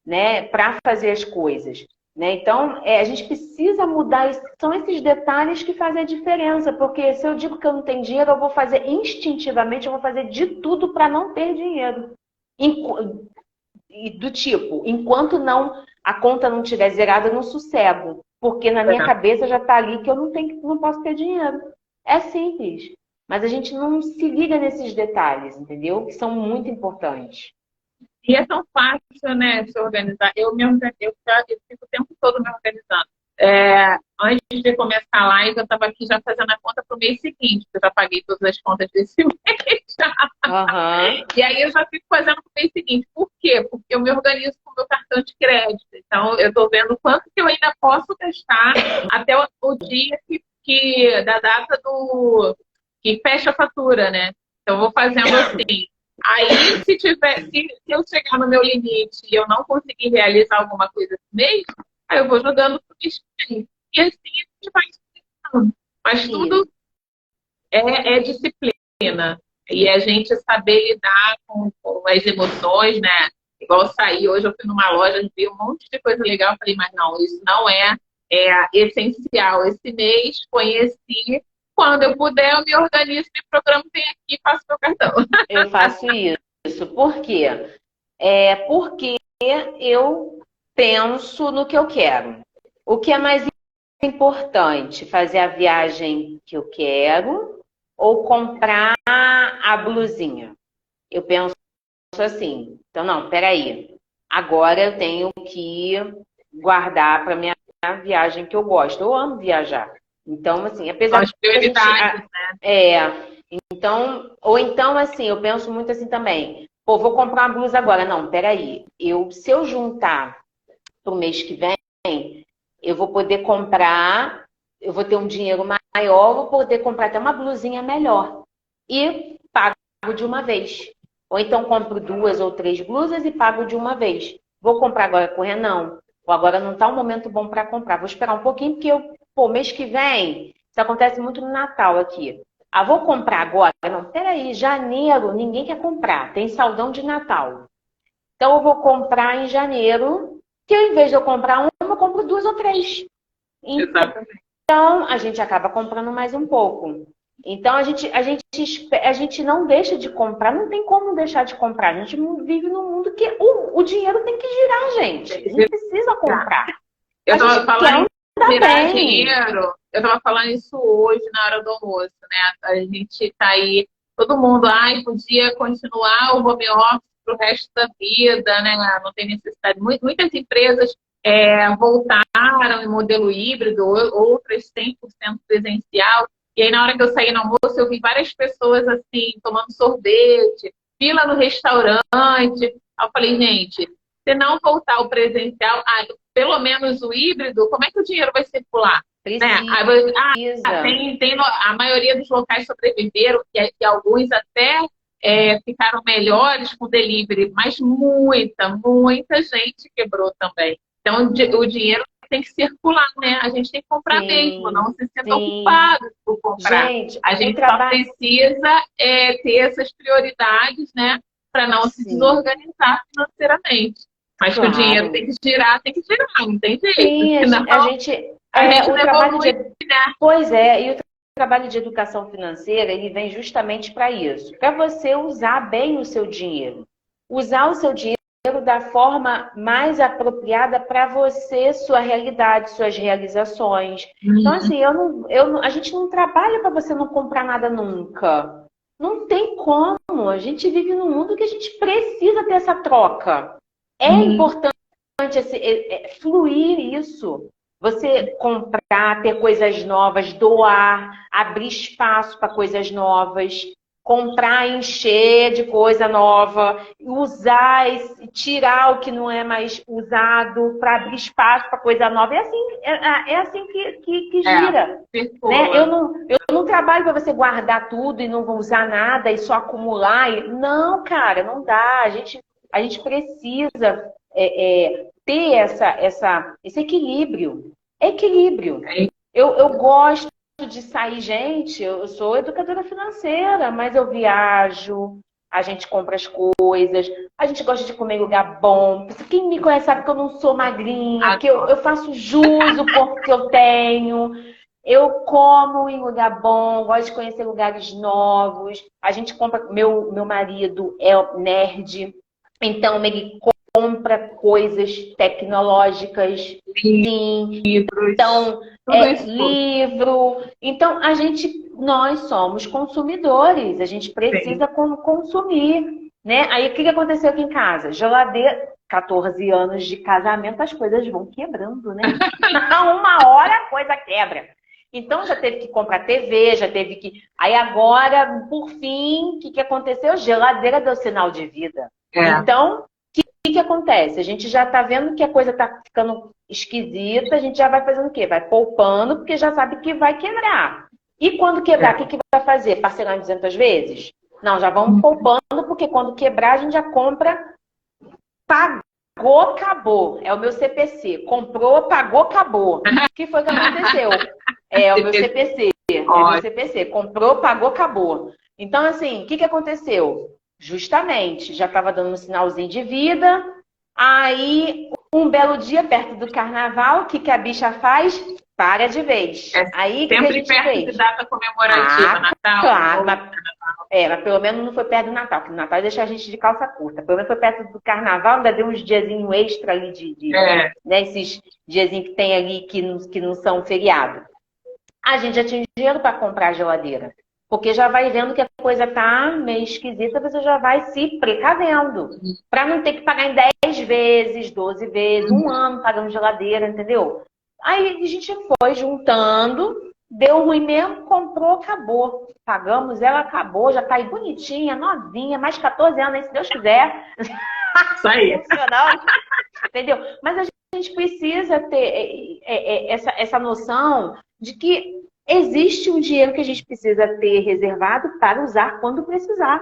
né, para fazer as coisas, né? Então, a gente precisa mudar. São esses detalhes que fazem a diferença. Porque se eu digo que eu não tenho dinheiro, eu vou fazer instintivamente, eu vou fazer de tudo para não ter dinheiro. Do tipo, enquanto a conta não estiver zerada, eu não sossego. Porque na minha cabeça já está ali que eu não posso ter dinheiro. É simples. Mas a gente não se liga nesses detalhes, entendeu? Que são muito importantes. E é tão fácil, né, se organizar. Eu fico o tempo todo me organizando. Antes de começar a live, eu estava aqui já fazendo a conta para o mês seguinte, porque eu já paguei todas as contas desse mês. E aí eu já fico fazendo para o mês seguinte. Por quê? Porque eu me organizo com o meu cartão de crédito. Então, eu estou vendo quanto que eu ainda posso gastar até o dia da data que fecha a fatura, né? Então, eu vou fazendo assim. Aí, se eu chegar no meu limite e eu não conseguir realizar alguma coisa esse mês, aí eu vou jogando pro mês que vem. E assim a gente vai explicando. Mas tudo é disciplina. E a gente saber lidar com as emoções, né? Igual sair hoje, eu fui numa loja, vi um monte de coisa legal, eu falei, mas não, isso não é essencial. Esse mês conheci, quando eu puder, eu me organizo, me programo, venho aqui e faço meu cartão. Eu faço isso. Por quê? Porque eu penso no que eu quero. O que é mais importante? Fazer a viagem que eu quero ou comprar a blusinha? Eu penso assim. Então, não, peraí. Agora eu tenho que guardar para minha viagem que eu gosto. Eu amo viajar. Então, assim, São apesar as da gente. prioridades, Então, ou então, assim, eu penso muito assim também. Pô, vou comprar uma blusa agora. Não, peraí. Se eu juntar pro mês que vem, eu vou poder comprar, eu vou ter um dinheiro maior, vou poder comprar até uma blusinha melhor. E pago de uma vez. Ou então compro 2 ou 3 blusas e pago de uma vez. Vou comprar agora com o Renan? Ou agora não está um momento bom para comprar. Vou esperar um pouquinho, porque mês que vem, isso acontece muito no Natal aqui. Ah, vou comprar agora? Não, peraí, janeiro ninguém quer comprar, tem saldão de Natal. Então eu vou comprar em janeiro, que ao invés de eu comprar uma, eu compro 2 ou 3. exatamente. Então a gente acaba comprando mais um pouco. Então a gente não deixa de comprar, não tem como deixar de comprar. A gente vive num mundo que o dinheiro tem que girar, gente. A gente precisa comprar. Eu estava falando em virar bem. dinheiro, eu estava falando isso hoje na hora do almoço, né? A gente está aí, todo mundo, podia continuar o home office para o resto da vida, né? Não tem necessidade. Muitas empresas voltaram em modelo híbrido, outras 100% presencial. E aí, na hora que eu saí no almoço, eu vi várias pessoas assim, tomando sorvete, fila no restaurante. Eu falei, gente, se não voltar ao presencial, pelo menos o híbrido, como é que o dinheiro vai circular? Precisa. Né? A maioria dos locais sobreviveram e alguns até ficaram melhores com delivery, mas muita gente quebrou também. Então, o dinheiro tem que circular, né? A gente tem que comprar mesmo, não se sinta ocupado por comprar. Gente, a gente só precisa ter essas prioridades, né? Para não se desorganizar financeiramente. Mas que o dinheiro tem que girar, não tem jeito. Sim, a gente o trabalho de... né? Pois é, e o trabalho de educação financeira, ele vem justamente para isso, para você usar bem o seu dinheiro. Usar o seu dinheiro da forma mais apropriada para você, sua realidade, suas realizações. Então, assim, a gente não trabalha para você não comprar nada nunca. Não tem como. A gente vive num mundo que a gente precisa ter essa troca. É importante fluir isso. Você comprar, ter coisas novas, doar, abrir espaço para coisas novas, comprar, encher de coisa nova, usar, tirar o que não é mais usado para abrir espaço para coisa nova. É assim que gira. Né? Eu não trabalho para você guardar tudo e não usar nada e só acumular. Não, cara, não dá. A gente precisa ter esse equilíbrio. Eu gosto de sair, gente. Eu sou educadora financeira, mas eu viajo, a gente compra as coisas, a gente gosta de comer em lugar bom. Quem me conhece sabe que eu não sou magrinha, que eu faço jus ao corpo que eu tenho. Eu como em lugar bom, gosto de conhecer lugares novos. A gente compra. Meu marido é nerd, então ele compra coisas tecnológicas, sim. Livros. Então, livro. Então, nós somos consumidores, a gente precisa consumir, né? Aí, o que aconteceu aqui em casa? Geladeira, 14 anos de casamento, as coisas vão quebrando, né? Uma hora a coisa quebra. Então, já teve que comprar TV, já teve que... Aí, agora, por fim, o que aconteceu? Geladeira deu sinal de vida. Então, o que acontece? A gente já está vendo que a coisa está ficando esquisita, a gente já vai fazendo o quê? Vai poupando, porque já sabe que vai quebrar. E quando quebrar, o que vai fazer? Parcelar em 200 vezes? Não, já vamos poupando, porque quando quebrar a gente já compra, pagou, acabou. É o meu CPC. Comprou, pagou, acabou. O que foi que aconteceu? É o meu CPC. É o meu CPC. Comprou, pagou, acabou. Então, assim, o que aconteceu? Justamente, já estava dando um sinalzinho de vida. Aí, um belo dia, perto do carnaval, o que a bicha faz? Para de vez. Aí, o que a Sempre gente perto fez? de data comemorativa, Natal. Claro, mas pelo menos não foi perto do Natal, porque no Natal deixa a gente de calça curta. Pelo menos foi perto do carnaval, ainda deu uns diazinhos extra ali né, esses diazinhos que tem ali que não são feriado. A gente já tinha dinheiro para comprar a geladeira. Porque já vai vendo que a coisa tá meio esquisita, você já vai se precavendo. Para não ter que pagar em 10 vezes, 12 vezes, um ano pagando geladeira, entendeu? Aí a gente foi juntando, deu ruim mesmo, comprou, acabou. Pagamos, ela acabou, já tá aí bonitinha, novinha, mais 14 anos, aí, se Deus quiser. Isso aí. Entendeu? Mas a gente precisa ter essa noção de que existe um dinheiro que a gente precisa ter reservado para usar quando precisar.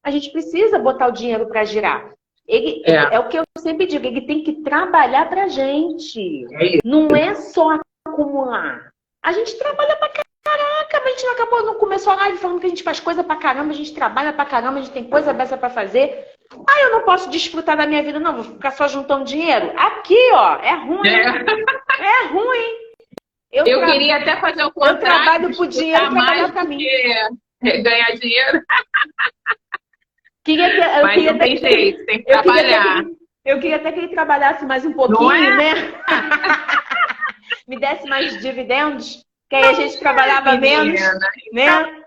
A gente precisa botar o dinheiro para girar. É o que eu sempre digo, ele tem que trabalhar para a gente. Não é só acumular. A gente trabalha pra caraca, mas a gente não começou a live falando que a gente faz coisa pra caramba, a gente trabalha pra caramba, a gente tem coisa dessa pra fazer. Eu não posso desfrutar da minha vida, não, vou ficar só juntando dinheiro. Aqui, ó, é ruim. É ruim. Eu queria até fazer o contrário. Eu trabalho pro dinheiro trabalhar pra mim. Ganhar dinheiro. Mas não tem jeito, tem que trabalhar. Eu queria até que ele trabalhasse mais um pouquinho, né? Me desse mais dividendos, que aí a gente trabalhava menos, né?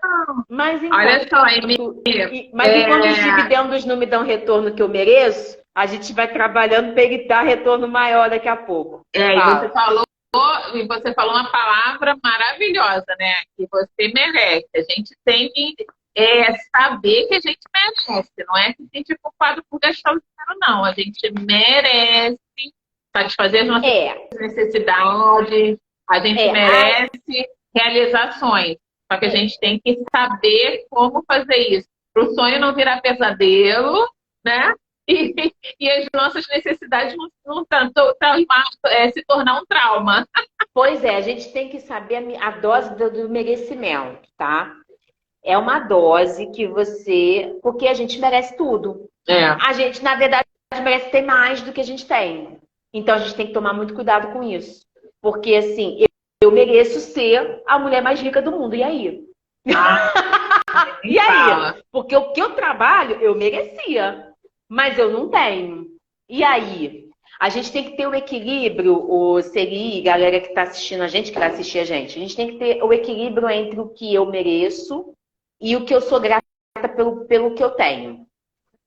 Mas enquanto, olha só, enquanto os dividendos não me dão retorno que eu mereço, a gente vai trabalhando para ele dar retorno maior daqui a pouco. E você falou uma palavra maravilhosa, né? Que você merece. A gente tem que saber que a gente merece. Não é que a gente é culpado por gastar o dinheiro, não. A gente merece satisfazer as nossas necessidades. A gente merece realizações. Só que a gente tem que saber como fazer isso. Para o sonho não virar pesadelo, né? E as nossas necessidades não se tornar um trauma. Pois é, a gente tem que saber a dose do merecimento, tá? É uma dose que você... Porque a gente merece tudo. A gente, na verdade, merece ter mais do que a gente tem. Então, a gente tem que tomar muito cuidado com isso. Porque, assim, eu mereço ser a mulher mais rica do mundo. E aí? E aí? Porque o que eu trabalho, eu merecia. Mas eu não tenho. E aí? A gente tem que ter um equilíbrio, o Seri, galera que está assistindo a gente, que vai assistir a gente tem que ter o equilíbrio entre o que eu mereço e o que eu sou grata pelo que eu tenho.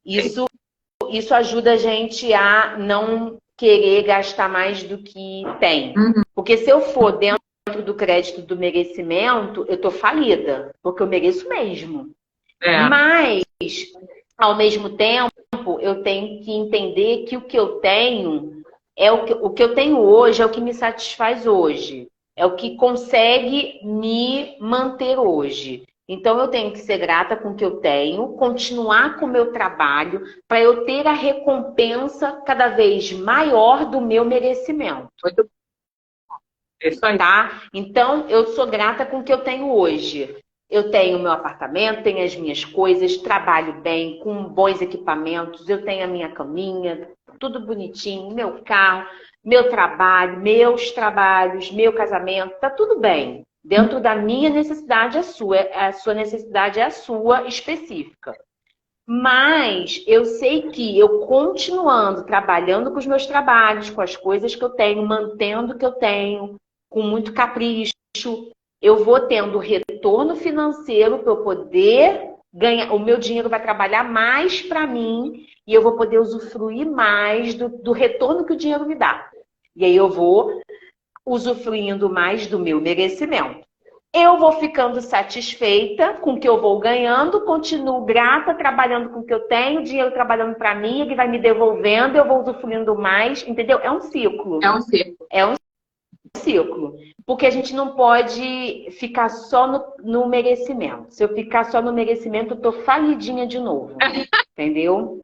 Isso ajuda a gente a não querer gastar mais do que tem. Porque se eu for dentro do crédito do merecimento, eu tô falida, porque eu mereço mesmo. Mas, ao mesmo tempo, eu tenho que entender que o que eu tenho o que eu tenho hoje é o que me satisfaz hoje. É o que consegue me manter hoje. Então, eu tenho que ser grata com o que eu tenho, continuar com o meu trabalho, para eu ter a recompensa cada vez maior do meu merecimento. Muito bom. Isso aí. Tá? Então, eu sou grata com o que eu tenho hoje. Eu tenho meu apartamento, tenho as minhas coisas, trabalho bem, com bons equipamentos, eu tenho a minha caminha, tudo bonitinho, meu carro, meu trabalho, meus trabalhos, meu casamento, tá tudo bem. Dentro da minha necessidade, a sua necessidade é a sua específica. Mas eu sei que eu continuando, trabalhando com os meus trabalhos, com as coisas que eu tenho, mantendo o que eu tenho, com muito capricho, eu vou tendo retorno financeiro para eu poder ganhar. O meu dinheiro vai trabalhar mais para mim e eu vou poder usufruir mais do retorno que o dinheiro me dá. E aí eu vou usufruindo mais do meu merecimento. Eu vou ficando satisfeita com o que eu vou ganhando, continuo grata, trabalhando com o que eu tenho, dinheiro trabalhando para mim, ele vai me devolvendo, eu vou usufruindo mais, entendeu? É um ciclo. É um ciclo. ciclo. Porque a gente não pode ficar só no merecimento. Se eu ficar só no merecimento, eu tô falidinha de novo. Entendeu?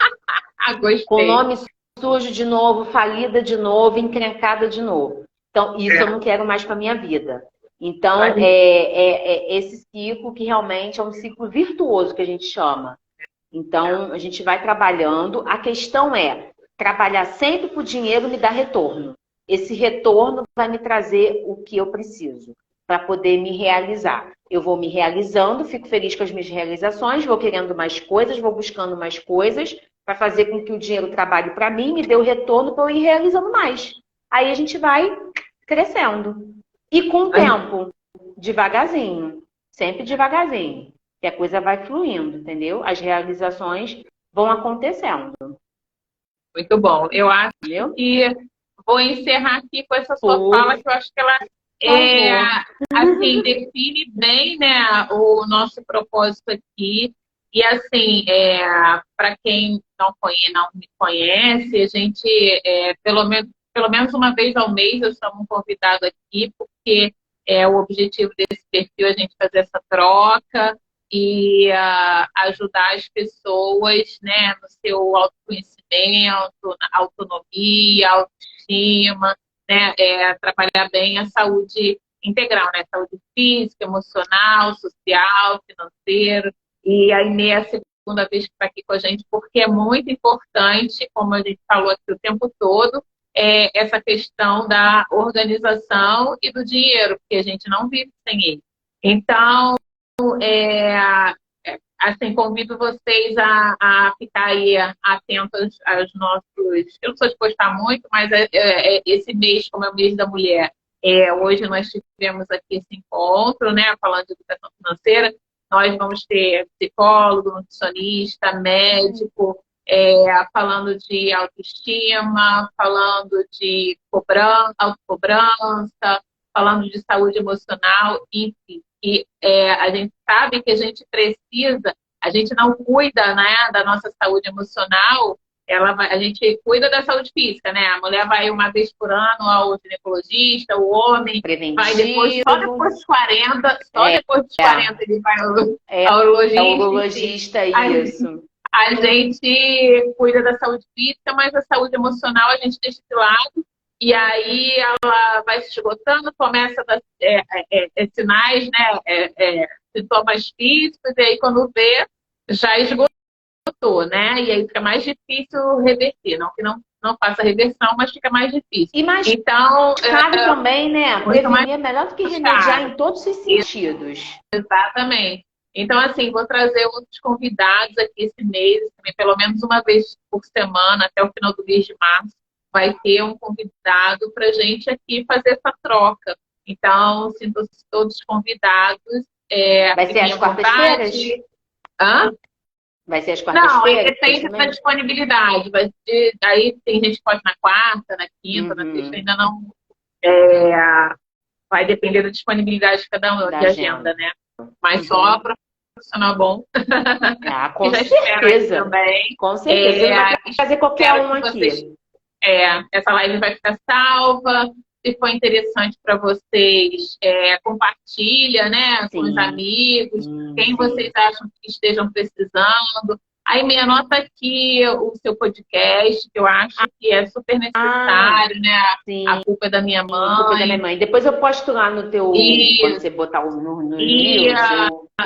Gostei. Com o nome sujo de novo, falida de novo, encrencada de novo. Então, isso eu não quero mais para minha vida. Então, é esse ciclo que realmente é um ciclo virtuoso que a gente chama. Então, a gente vai trabalhando. A questão é trabalhar sempre para o dinheiro me dar retorno. Esse retorno vai me trazer o que eu preciso para poder me realizar. Eu vou me realizando, fico feliz com as minhas realizações, vou querendo mais coisas, vou buscando mais coisas para fazer com que o dinheiro trabalhe para mim, me dê o retorno para eu ir realizando mais. Aí a gente vai crescendo. E com o tempo, devagarzinho, sempre devagarzinho, que a coisa vai fluindo, entendeu? As realizações vão acontecendo. Muito bom. Eu acho Entendeu? que vou encerrar aqui com essa sua fala, que eu acho que ela assim, define bem, né, o nosso propósito aqui. E assim, para quem não me conhece, a gente, pelo menos uma vez ao mês, eu chamo um convidado aqui, porque o objetivo desse perfil é a gente fazer essa troca e ajudar as pessoas, né, no seu autoconhecimento, na autonomia, autoestima, né, trabalhar bem a saúde integral, né, saúde física, emocional, social, financeira. E a Inê é a segunda vez que está aqui com a gente, porque é muito importante, como a gente falou aqui o tempo todo, essa questão da organização e do dinheiro, porque a gente não vive sem ele. Então, assim, convido vocês a ficar aí atentos aos nossos... Eu não sou de postar muito, mas esse mês, como é o mês da mulher, hoje nós tivemos aqui esse encontro, né, falando de educação financeira. Nós vamos ter psicólogo, nutricionista, médico, falando de autoestima, falando de autocobrança, falando de saúde emocional, enfim. E a gente sabe que a gente precisa, a gente não cuida, né, da nossa saúde emocional, a gente cuida da saúde física, né? A mulher vai uma vez por ano ao ginecologista, o homem vai depois, só depois dos 40, depois dos 40 ele vai ao urologista. É o urologista, isso. A gente cuida da saúde física, mas a saúde emocional a gente deixa de lado. E aí ela vai se esgotando, começa a dar sinais, né? Sintomas físicos, e aí quando vê, já esgotou, né? E aí fica mais difícil reverter. Não que não faça reversão, mas fica mais difícil. E mais então, caro também, né? Prevenir é melhor do que remediar em todos os sentidos. Exatamente. Então, assim, vou trazer outros convidados aqui esse mês, também, pelo menos uma vez por semana, até o final do mês de março, vai ter um convidado para a gente aqui fazer essa troca. Então, sinto-se todos convidados. Vai ser às quartas-feiras? Hã? Vai ser às quartas-feiras? Não, aí depende da disponibilidade. Aí tem gente que pode na quarta, na quinta, na sexta, ainda não. Vai depender da disponibilidade de cada um, de agenda, né? Mas só profissional bom. Com certeza. Também. Com certeza. Não vai fazer qualquer um aqui. Essa live vai ficar salva. Se for interessante para vocês, compartilha, né, com os amigos, quem vocês acham que estejam precisando. Aí me anota aqui o seu podcast, que eu acho que é super necessário, né? Sim. A culpa é da minha mãe. A culpa é da minha mãe. Depois eu posto lá no teu... Quando você botar no News,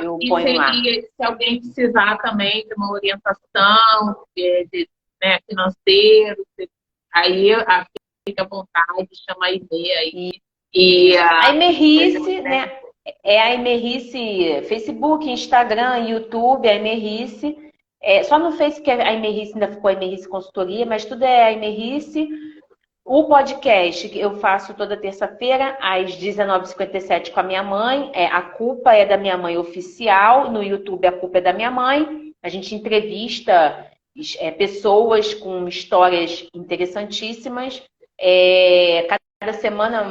eu ponho lá. E se alguém precisar também de uma orientação né, financeira, aí fica à vontade, chama a Inê aí. A Emerrice, né? É a Emerrice, Facebook, Instagram, YouTube, a Emerrice. Só no Face que a Emerrice ainda ficou a Emerrice Consultoria, mas tudo é a Emerrice. O podcast que eu faço toda terça-feira, às 19h57 com a minha mãe. A culpa é da minha mãe oficial. No YouTube, a culpa é da minha mãe. A gente entrevista pessoas com histórias interessantíssimas. Cada semana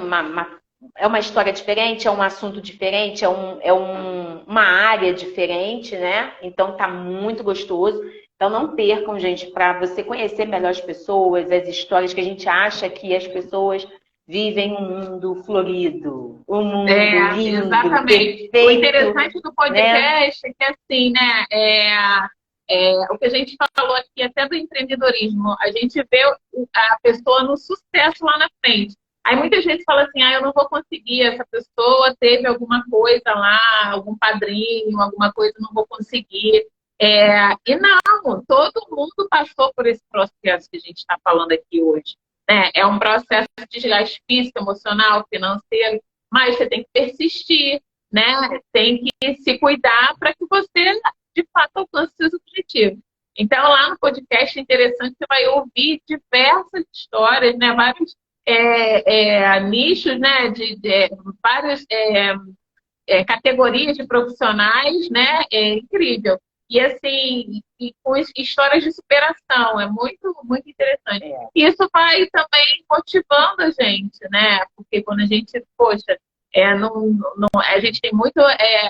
é uma história diferente, é um assunto diferente, uma área diferente, né? Então tá muito gostoso. Então não percam, gente, para você conhecer melhor as pessoas, as histórias que a gente acha que as pessoas vivem um mundo florido, um mundo lindo, exatamente. perfeito. O interessante do podcast, né, é que assim, né, o que a gente falou aqui até do empreendedorismo, a gente vê a pessoa no sucesso lá na frente. Aí muita gente fala assim, eu não vou conseguir, essa pessoa teve alguma coisa lá, algum padrinho, alguma coisa, não vou conseguir. E não, todo mundo passou por esse processo que a gente está falando aqui hoje. Né? É um processo de desgaste físico, emocional, financeiro, mas você tem que persistir, né? Tem que se cuidar para que você, de fato, alcance seus objetivos. Então, lá no podcast é interessante, você vai ouvir diversas histórias, né? Vários nichos, né? De várias categorias de profissionais, né? É incrível. E assim, e com histórias de superação, é muito, muito interessante. E isso vai também motivando a gente, né? Porque quando a gente, poxa, a gente tem muito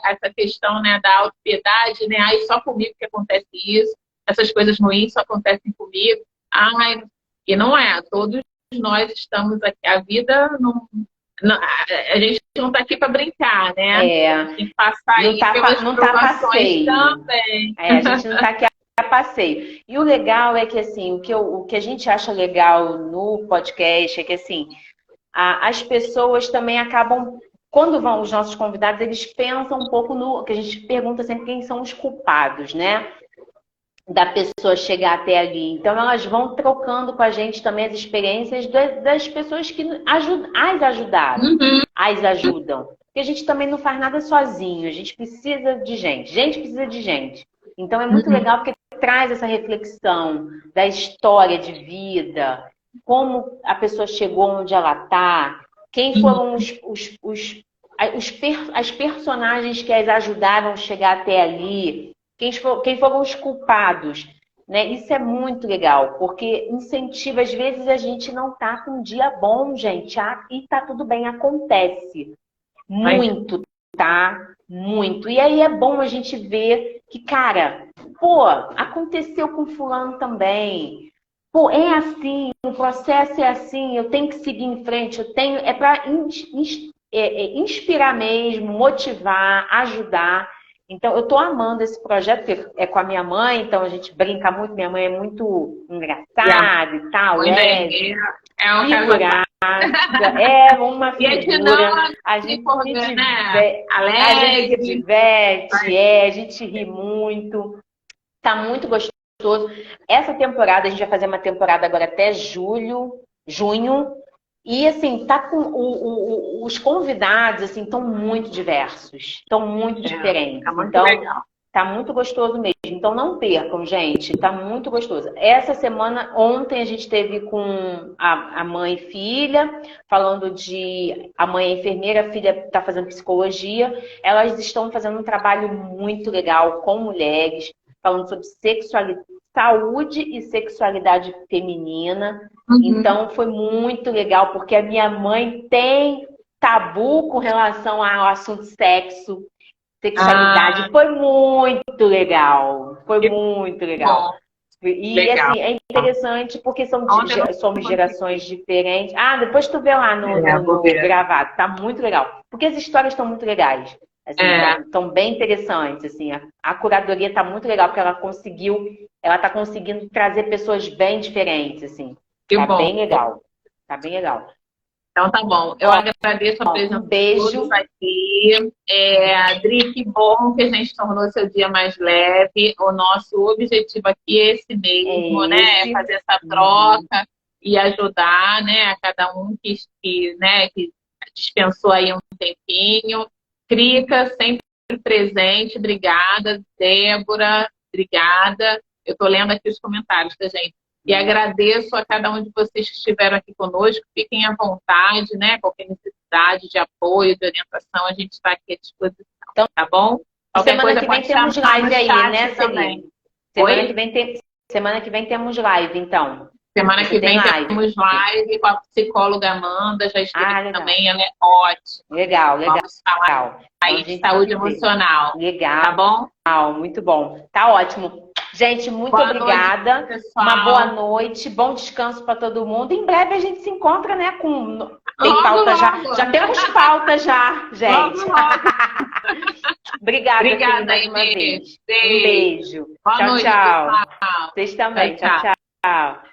essa questão, né, da autopiedade, né? Ai, só comigo que acontece isso, essas coisas ruins só acontecem comigo. Ai, e não é, todos nós estamos aqui, a vida não. A gente não está aqui para brincar, né? Tem que passar aí pelas provações também. A gente não está aqui a passeio. E o legal é que, assim, o que a gente acha legal no podcast é que, assim, as pessoas também acabam, quando vão os nossos convidados, eles pensam um pouco no que a gente pergunta sempre quem são os culpados, né? Da pessoa chegar até ali. Então, elas vão trocando com a gente também as experiências das pessoas que as ajudaram, as ajudam. Porque a gente também não faz nada sozinho, a gente precisa de gente precisa de gente. Então, é muito legal porque traz essa reflexão da história de vida, como a pessoa chegou onde ela está, quem foram as personagens que as ajudaram a chegar até ali, quem foram os culpados, né? Isso é muito legal, porque incentiva, às vezes a gente não tá com um dia bom, gente, e tá tudo bem, acontece. Muito, tá? Muito. E aí é bom a gente ver que, cara, aconteceu com fulano também. É assim, o processo é assim, eu tenho que seguir em frente, é para inspirar mesmo, motivar, ajudar. Então, eu tô amando esse projeto, porque é com a minha mãe, então a gente brinca muito, minha mãe é muito engraçada e tal, é um figurada, é uma figura, a gente se diverte, a gente ri muito, tá muito gostoso. Essa temporada, a gente vai fazer uma temporada agora até junho, e assim, tá com os convidados assim, estão muito diversos, estão muito diferentes. Tá muito então, legal. Tá muito gostoso mesmo. Então não percam, gente. Tá muito gostoso. Essa semana, ontem a gente teve com a mãe e filha, falando de... A mãe é enfermeira, a filha está fazendo psicologia. Elas estão fazendo um trabalho muito legal com mulheres, falando sobre saúde e sexualidade feminina. Então foi muito legal, porque a minha mãe tem tabu com relação ao assunto sexo. Sexualidade. Foi muito legal. Foi muito legal. E legal. Assim, é interessante porque somos gerações diferentes. Depois tu vê lá no gravado. Tá muito legal. Porque as histórias estão muito legais. Assim, estão bem interessantes. Assim, a curadoria tá muito legal, porque ela tá conseguindo trazer pessoas bem diferentes. Assim. Bem legal. Tá bem legal. Então tá bom. Eu agradeço a presença de todos aqui. Adri, que bom que a gente tornou seu dia mais leve. O nosso objetivo aqui é esse mesmo, né? Fazer essa troca e ajudar, né? A cada um que dispensou aí um tempinho. Crica, sempre presente. Obrigada, Débora. Obrigada. Eu tô lendo aqui os comentários da gente. E agradeço a cada um de vocês que estiveram aqui conosco. Fiquem à vontade, né? Qualquer necessidade de apoio, de orientação, a gente está aqui à disposição, tá bom? Semana que vem temos live aí, né, Celine? Semana que vem temos live, então. Semana que vem temos live com a psicóloga Amanda, já esteve aqui também, ela é ótima. Legal. Vamos falar aí de saúde emocional. Legal. Tá bom? Muito bom. Tá ótimo. Gente, muito obrigada. Uma boa noite, bom descanso para todo mundo. Em breve a gente se encontra, né, com Tem Logo, pauta já. logo. Já temos pauta já, gente. Logo, logo. Obrigada, Obrigada, Fê, mais uma Inês. vez. Um Beijo. beijo. Boa Tchau, noite, tchau. pessoal. Vocês Tchau, também. Tchau, tchau. tchau.